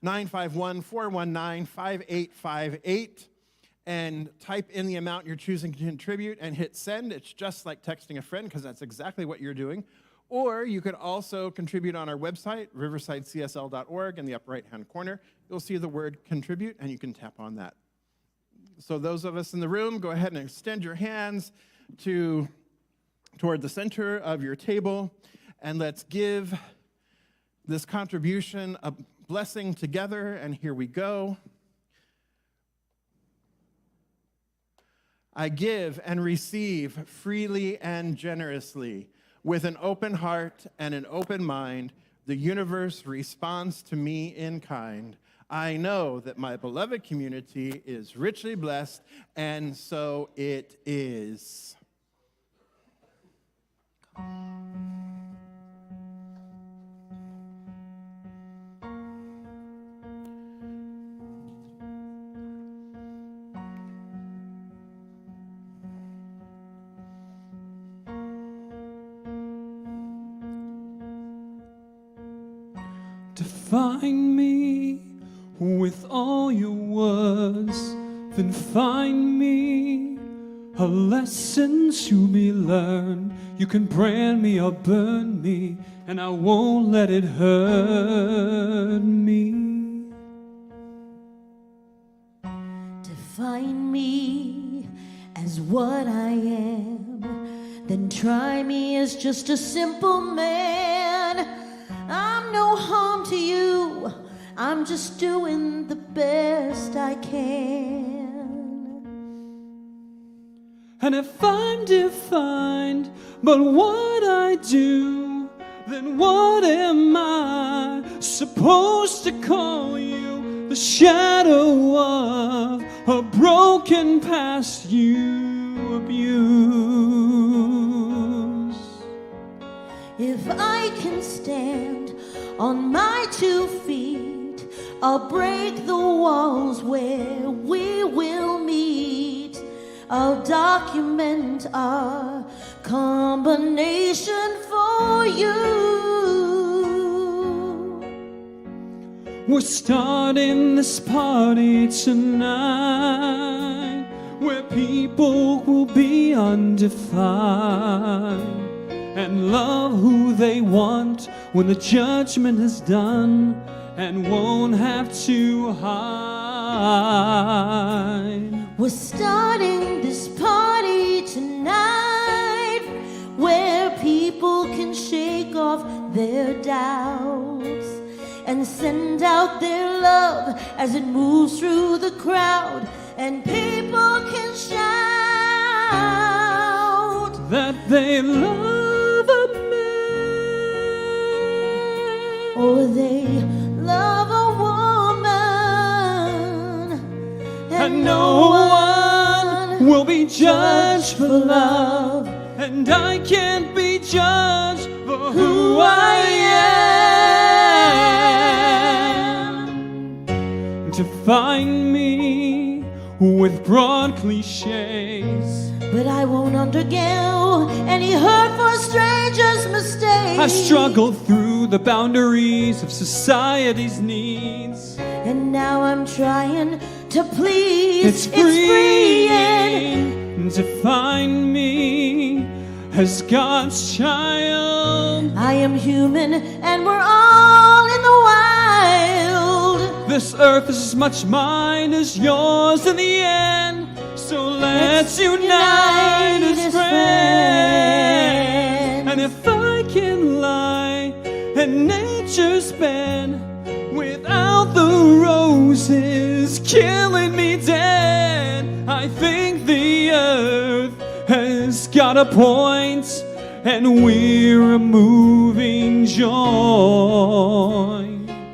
951-419-5858 and type in the amount you're choosing to contribute and hit send. It's just like texting a friend because that's exactly what you're doing. Or you could also contribute on our website, riversidecsl.org. In the upper right-hand corner, you'll see the word contribute, and you can tap on that. So those of us in the room, go ahead and extend your hands toward the center of your table, and let's give this contribution a blessing together, and here we go. I give and receive freely and generously. With an open heart and an open mind, the universe responds to me in kind. I know that my beloved community is richly blessed, and so it is. Define me with all your words, then find me a lesson to be learned. You can brand me or burn me, and I won't let it hurt me. Define me as what I am, then try me as just a simple man. I'm no harm to you, I'm just doing the best I can. And if I'm defined by what I do, then what am I supposed to call you? The shadow of a broken past you abuse. If I can stand on my 2 feet, I'll break the walls where we will meet. I'll document our combination for you. We're starting this party tonight, where people will be undefined and love who they want when the judgment is done, and won't have to hide. We're starting this party tonight, where people can shake off their doubts and send out their love as it moves through the crowd, and people can shout that they love a man, or they love a woman, and no one will be judged for love, and I can't be judged for who I am. Define me with broad cliches, but I won't undergo any hurt for strangers' mistakes. I've struggled through the boundaries of society's needs, and now I'm trying to please. It's freeing. Define me as God's child. I am human and we're all in the wild. This earth is as much mine as yours in the end, so let's unite as friends. And if I can lie and nature's bend without the roses killing me dead, I think the earth has has got a point, and we're moving joy.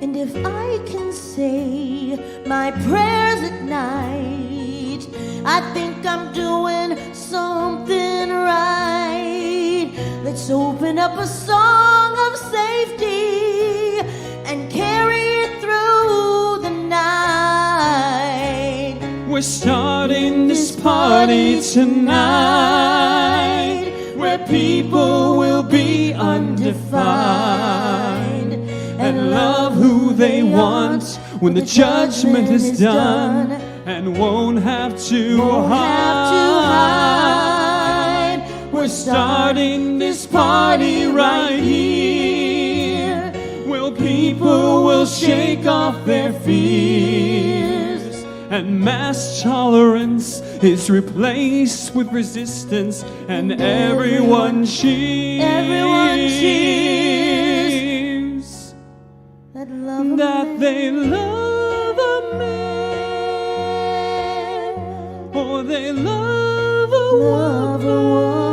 And if I can say my prayers at night, I think I'm doing something right. Let's open up a song of safety and carry it through the night. We're starting this party tonight, where people will be undefined and love who they want when the judgment is done, and won't have to hide. We're starting this party right here, where people will shake off their fears, and mass tolerance is replaced with resistance, and everyone cheers. Everyone cheers. That They love a man, or they love a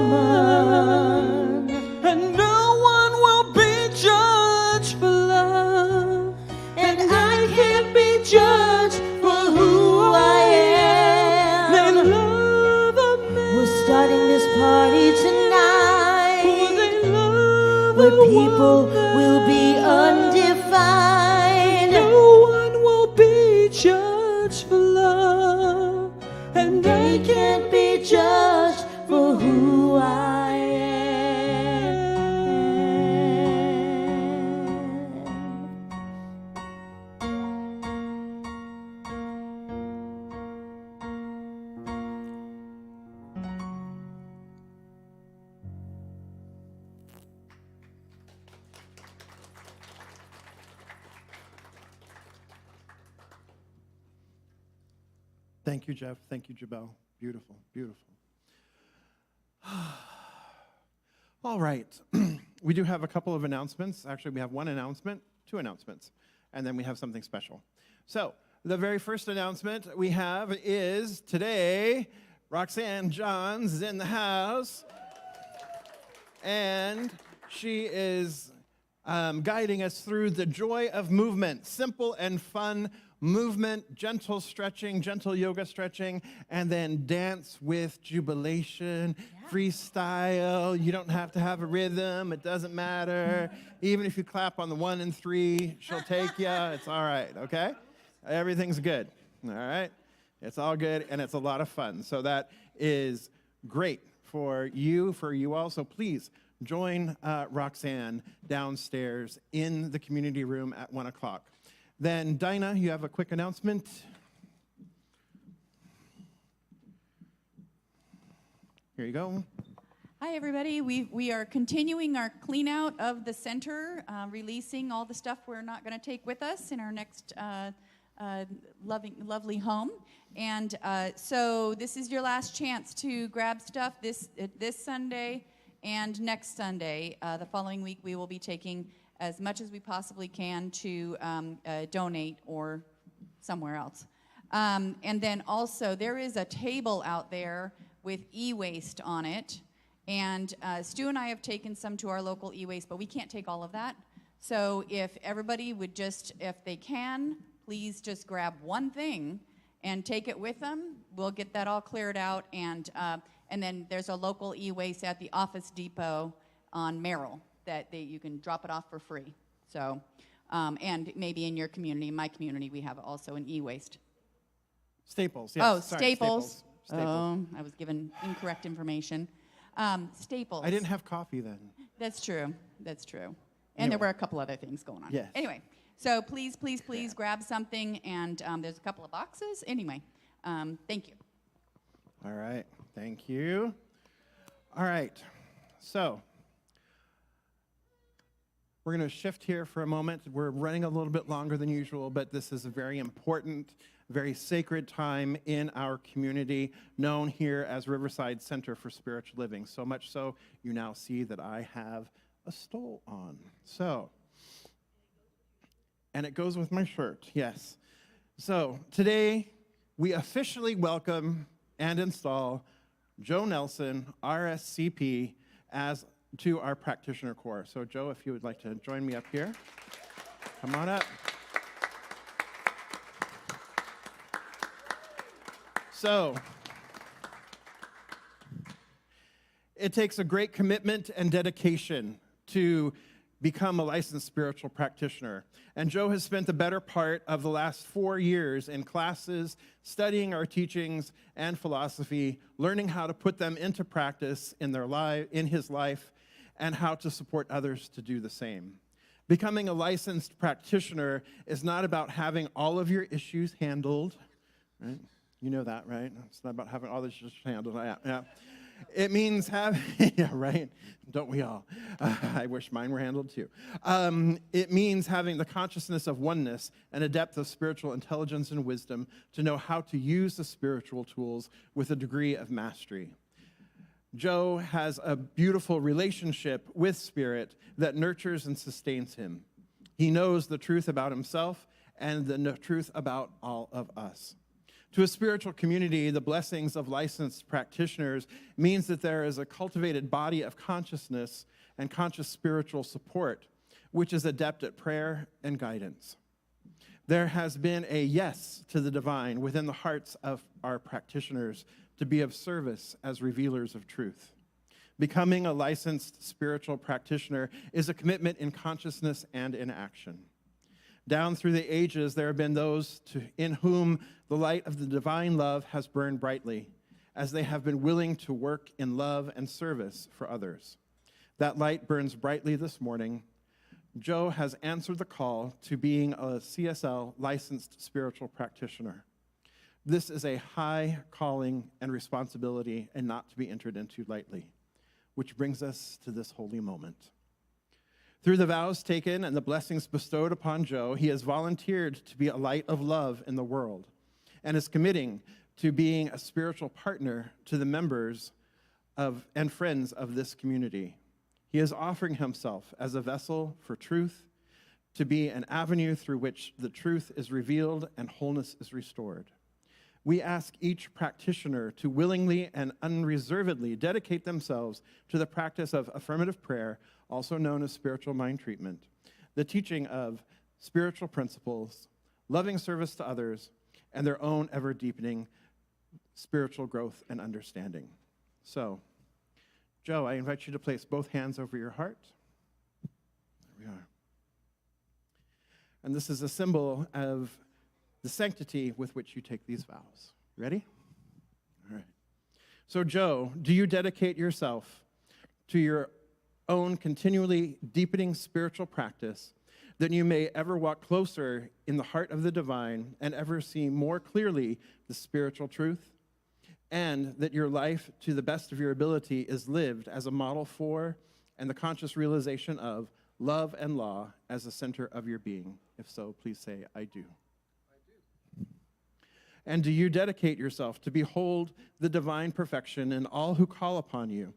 woman, and no one will be judged for love, and I can't be judged for who I am. They love a man. We're starting this party tonight, or they love where a people woman. will be undefined. No one will be judged for love, and They can't be judged for who I am. Thank you, Jeff. Thank you, Jabel. Beautiful, beautiful. All right. We do have a couple of announcements. Actually, we have one announcement, two announcements, and then we have something special. So, the very first announcement we have is today, Roxanne Johns is in the house, and she is guiding us through the joy of movement, simple and fun movement, gentle stretching, gentle yoga stretching, and then dance with jubilation, freestyle. You don't have to have a rhythm. It doesn't matter. Even if you clap on the 1 and 3, she'll take you. It's all right, okay? Everything's good, all right? It's all good, and it's a lot of fun. So that is great for you all. So please join Roxanne downstairs in the community room at 1 o'clock. Then, Dinah, you have a quick announcement. Here you go. Hi, everybody. We are continuing our clean out of the center, releasing all the stuff we're not going to take with us in our next lovely home. And so this is your last chance to grab stuff this Sunday and next Sunday. The following week, we will be taking as much as we possibly can to donate or somewhere else. And then also, there is a table out there with e-waste on it. And Stu and I have taken some to our local e-waste, but we can't take all of that. So if everybody would just, if they can, please just grab one thing and take it with them. We'll get that all cleared out. And then there's a local e-waste at the Office Depot on Merrill that you can drop it off for free. So, and maybe in your community, in my community, we have also an e-waste. Staples, yes. Oh, Sorry, Staples. Staples. Oh, I was given incorrect information. Staples. I didn't have coffee then. That's true. That's true. And Anyway. there were a couple other things going on. Yes. Anyway, so please grab something. And there's a couple of boxes. Anyway, thank you. All right, thank you. All right, so we're going to shift here for a moment. We're running a little bit longer than usual, but this is a very important, very sacred time in our community, known here as Riverside Center for Spiritual Living. So much so, you now see that I have a stole on. So, and it goes with my shirt, yes. So today, we officially welcome and install Joe Nelson, RSCP, as to our practitioner corps. So Joe, if you would like to join me up here, come on up. So, it takes a great commitment and dedication to become a licensed spiritual practitioner. And Joe has spent the better part of the last 4 years in classes, studying our teachings and philosophy, learning how to put them into practice in his life, and how to support others to do the same. Becoming a licensed practitioner is not about having all of your issues handled, right? You know that, right? It's not about having all the issues handled. Yeah. It means having, yeah, right? Don't we all? I wish mine were handled too. It means having the consciousness of oneness and a depth of spiritual intelligence and wisdom to know how to use the spiritual tools with a degree of mastery. Joe has a beautiful relationship with Spirit that nurtures and sustains him. He knows the truth about himself and the truth about all of us. To a spiritual community, the blessings of licensed practitioners means that there is a cultivated body of consciousness and conscious spiritual support, which is adept at prayer and guidance. There has been a yes to the divine within the hearts of our practitioners to be of service as revealers of truth. Becoming a licensed spiritual practitioner is a commitment in consciousness and in action. Down through the ages, there have been those in whom the light of the divine love has burned brightly, as they have been willing to work in love and service for others. That light burns brightly this morning. Joe has answered the call to being a CSL licensed spiritual practitioner. This is a high calling and responsibility and not to be entered into lightly, which brings us to this holy moment. Through the vows taken and the blessings bestowed upon Joe, he has volunteered to be a light of love in the world and is committing to being a spiritual partner to the members and friends of this community. He is offering himself as a vessel for truth, to be an avenue through which the truth is revealed and wholeness is restored. We ask each practitioner to willingly and unreservedly dedicate themselves to the practice of affirmative prayer, also known as spiritual mind treatment, the teaching of spiritual principles, loving service to others, and their own ever-deepening spiritual growth and understanding. So, Joe, I invite you to place both hands over your heart. There we are. And this is a symbol of the sanctity with which you take these vows. Ready? All right. So, Joe, do you dedicate yourself to your own continually deepening spiritual practice, that you may ever walk closer in the heart of the divine and ever see more clearly the spiritual truth, and that your life, to the best of your ability, is lived as a model for and the conscious realization of love and law as the center of your being? If so, please say, I do. And do you dedicate yourself to behold the divine perfection in all who call upon you,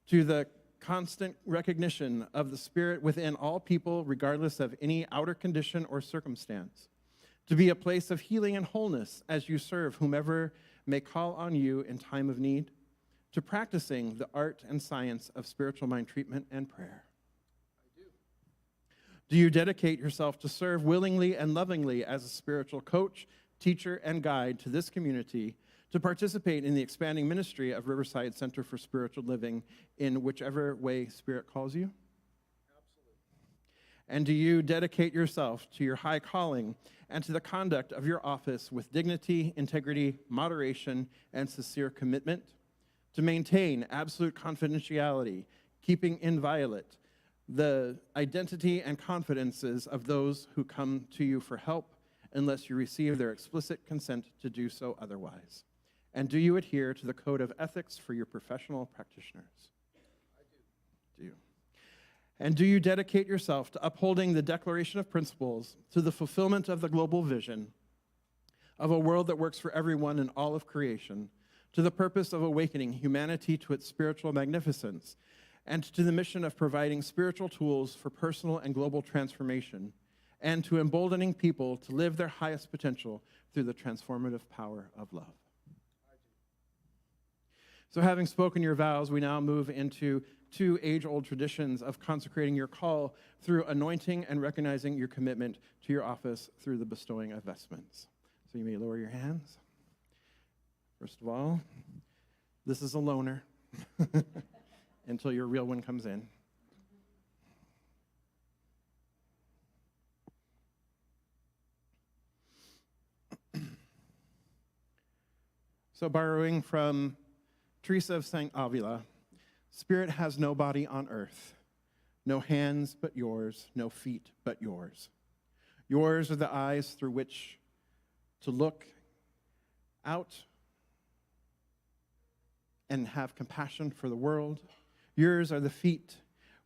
to the constant recognition of the Spirit within all people, regardless of any outer condition or circumstance, to be a place of healing and wholeness as you serve whomever may call on you in time of need, to practicing the art and science of spiritual mind treatment and prayer? Do you dedicate yourself to serve willingly and lovingly as a spiritual coach, teacher, and guide to this community, to participate in the expanding ministry of Riverside Center for Spiritual Living in whichever way Spirit calls you? Absolutely. And do you dedicate yourself to your high calling and to the conduct of your office with dignity, integrity, moderation, and sincere commitment, to maintain absolute confidentiality, keeping inviolate the identity and confidences of those who come to you for help, unless you receive their explicit consent to do so otherwise? And do you adhere to the code of ethics for your professional practitioners? I do. Do. And do you dedicate yourself to upholding the Declaration of Principles to the fulfillment of the global vision of a world that works for everyone in all of creation, to the purpose of awakening humanity to its spiritual magnificence, and to the mission of providing spiritual tools for personal and global transformation, and to emboldening people to live their highest potential through the transformative power of love? So having spoken your vows, we now move into 2 age-old traditions of consecrating your call through anointing and recognizing your commitment to your office through the bestowing of vestments. So you may lower your hands. First of all, this is a loner until your real one comes in. So borrowing from Teresa of St. Avila, spirit has no body on earth, no hands but yours, no feet but yours. Yours are the eyes through which to look out and have compassion for the world. Yours are the feet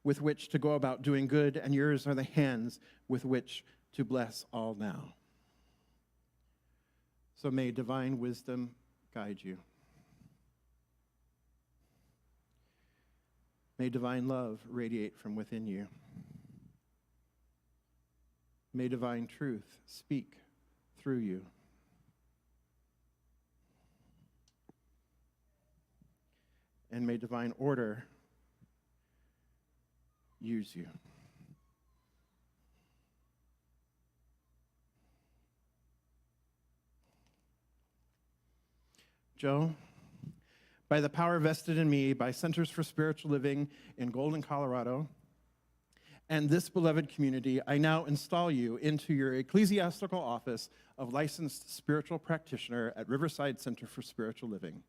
with which to go about doing good, and yours are the hands with which to bless all now. So may divine wisdom guide you. May divine love radiate from within you. May divine truth speak through you. And may divine order use you. Joe, by the power vested in me by Centers for Spiritual Living in Golden, Colorado, and this beloved community, I now install you into your ecclesiastical office of licensed spiritual practitioner at Riverside Center for Spiritual Living.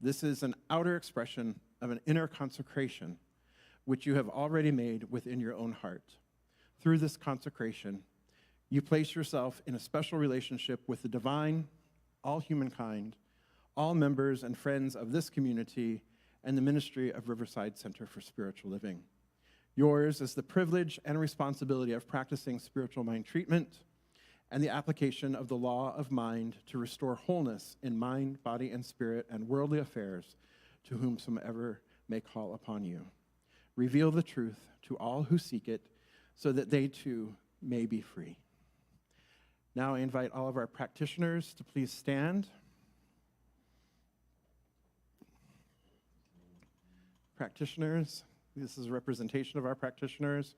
This is an outer expression of an inner consecration, which you have already made within your own heart. Through this consecration, you place yourself in a special relationship with the divine, all humankind, all members and friends of this community, and the ministry of Riverside Center for Spiritual Living. Yours is the privilege and responsibility of practicing spiritual mind treatment and the application of the law of mind to restore wholeness in mind, body, and spirit and worldly affairs to whomsoever may call upon you. Reveal the truth to all who seek it so that they too may be free. Now I invite all of our practitioners to please stand. Practitioners, this is a representation of our practitioners.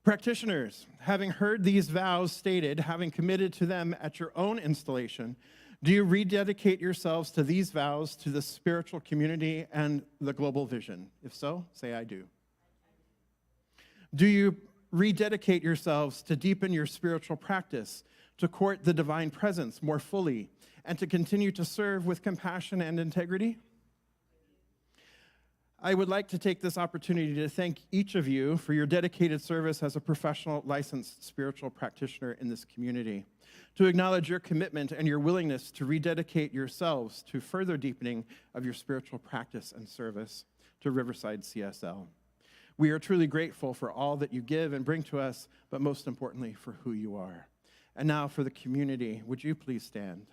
Practitioners, having heard these vows stated, having committed to them at your own installation, do you rededicate yourselves to these vows to the spiritual community and the global vision? If so, say I do. Do you rededicate yourselves to deepen your spiritual practice, to court the divine presence more fully, and to continue to serve with compassion and integrity? I would like to take this opportunity to thank each of you for your dedicated service as a professional licensed spiritual practitioner in this community, to acknowledge your commitment and your willingness to rededicate yourselves to further deepening of your spiritual practice and service to Riverside CSL. We are truly grateful for all that you give and bring to us, but most importantly, for who you are. And now for the community, would you please stand?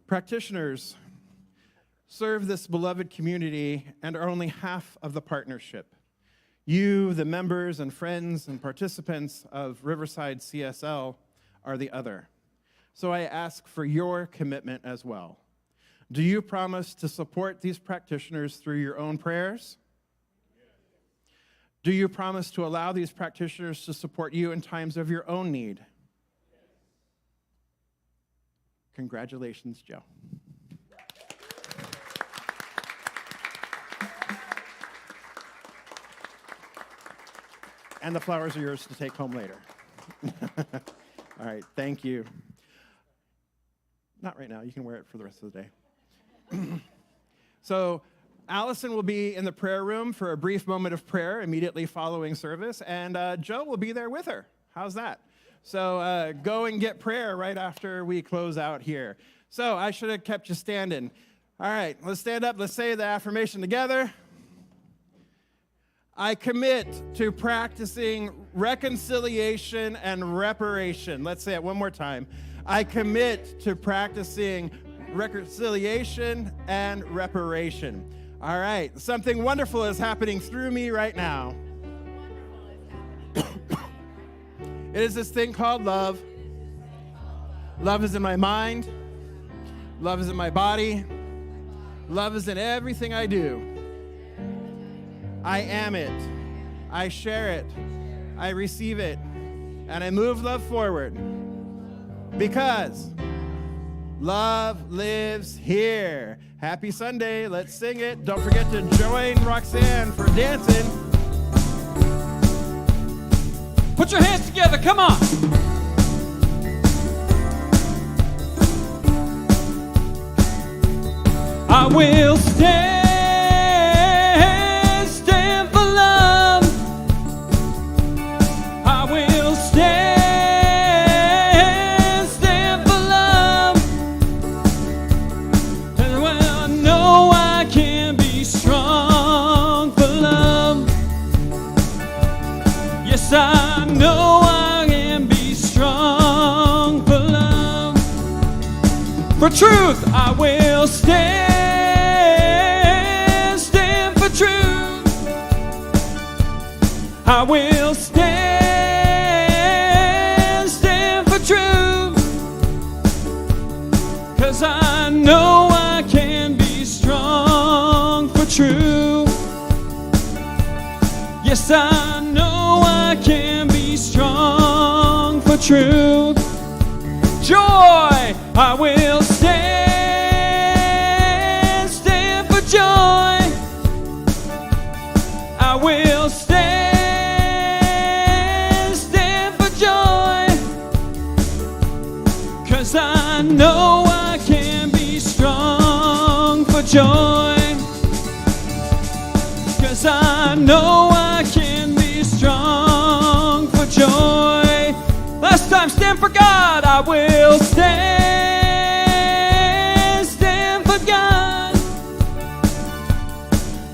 Practitioners serve this beloved community and are only half of the partnership. You, the members and friends and participants of Riverside CSL, are the other. So I ask for your commitment as well. Do you promise to support these practitioners through your own prayers? Do you promise to allow these practitioners to support you in times of your own need? Congratulations, Joe. And the flowers are yours to take home later. All right, thank you. Not right now, you can wear it for the rest of the day. So Allison will be in the prayer room for a brief moment of prayer immediately following service, and Joe will be there with her. How's that? So go and get prayer right after we close out here. So I should have kept you standing. All right, let's stand up. Let's say the affirmation together. I commit to practicing reconciliation and reparation. Let's say it one more time. I commit to practicing reconciliation and reparation. All right, something wonderful is happening through me right now. It is this thing called love. Love is in my mind. Love is in my body. Love is in everything I do. I am it. I share it. I receive it. And I move love forward. Because love lives here. Happy Sunday. Let's sing it. Don't forget to join Roxanne for dancing. Put your hands together, come on. I will stand for love. I will stand for love. And when I know I can be strong for love. Yes, I know I can be strong for love. For truth, I will stand for truth. I will stand for truth. 'Cause I know I can be strong for truth. Yes, I know I can be strong for truth. Joy, I will stand for joy. I will stand for joy. 'Cause I know I can be strong for joy. 'Cause I know I can be strong for joy. Last time, stand for God. I will stand for God.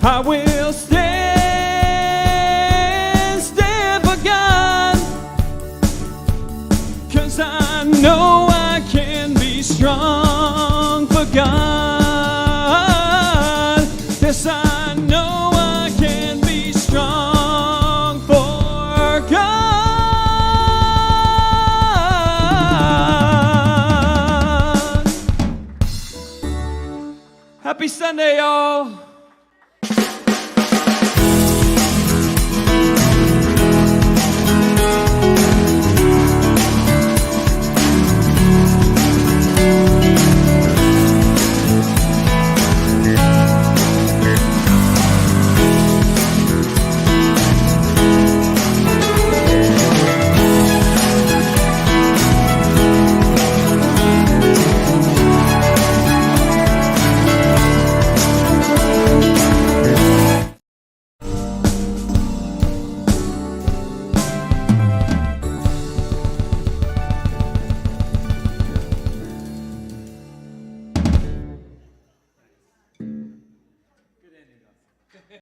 I will stand for God. 'Cause I know I can be strong for God. Yes, I know I can be strong for God. Happy Sunday, y'all.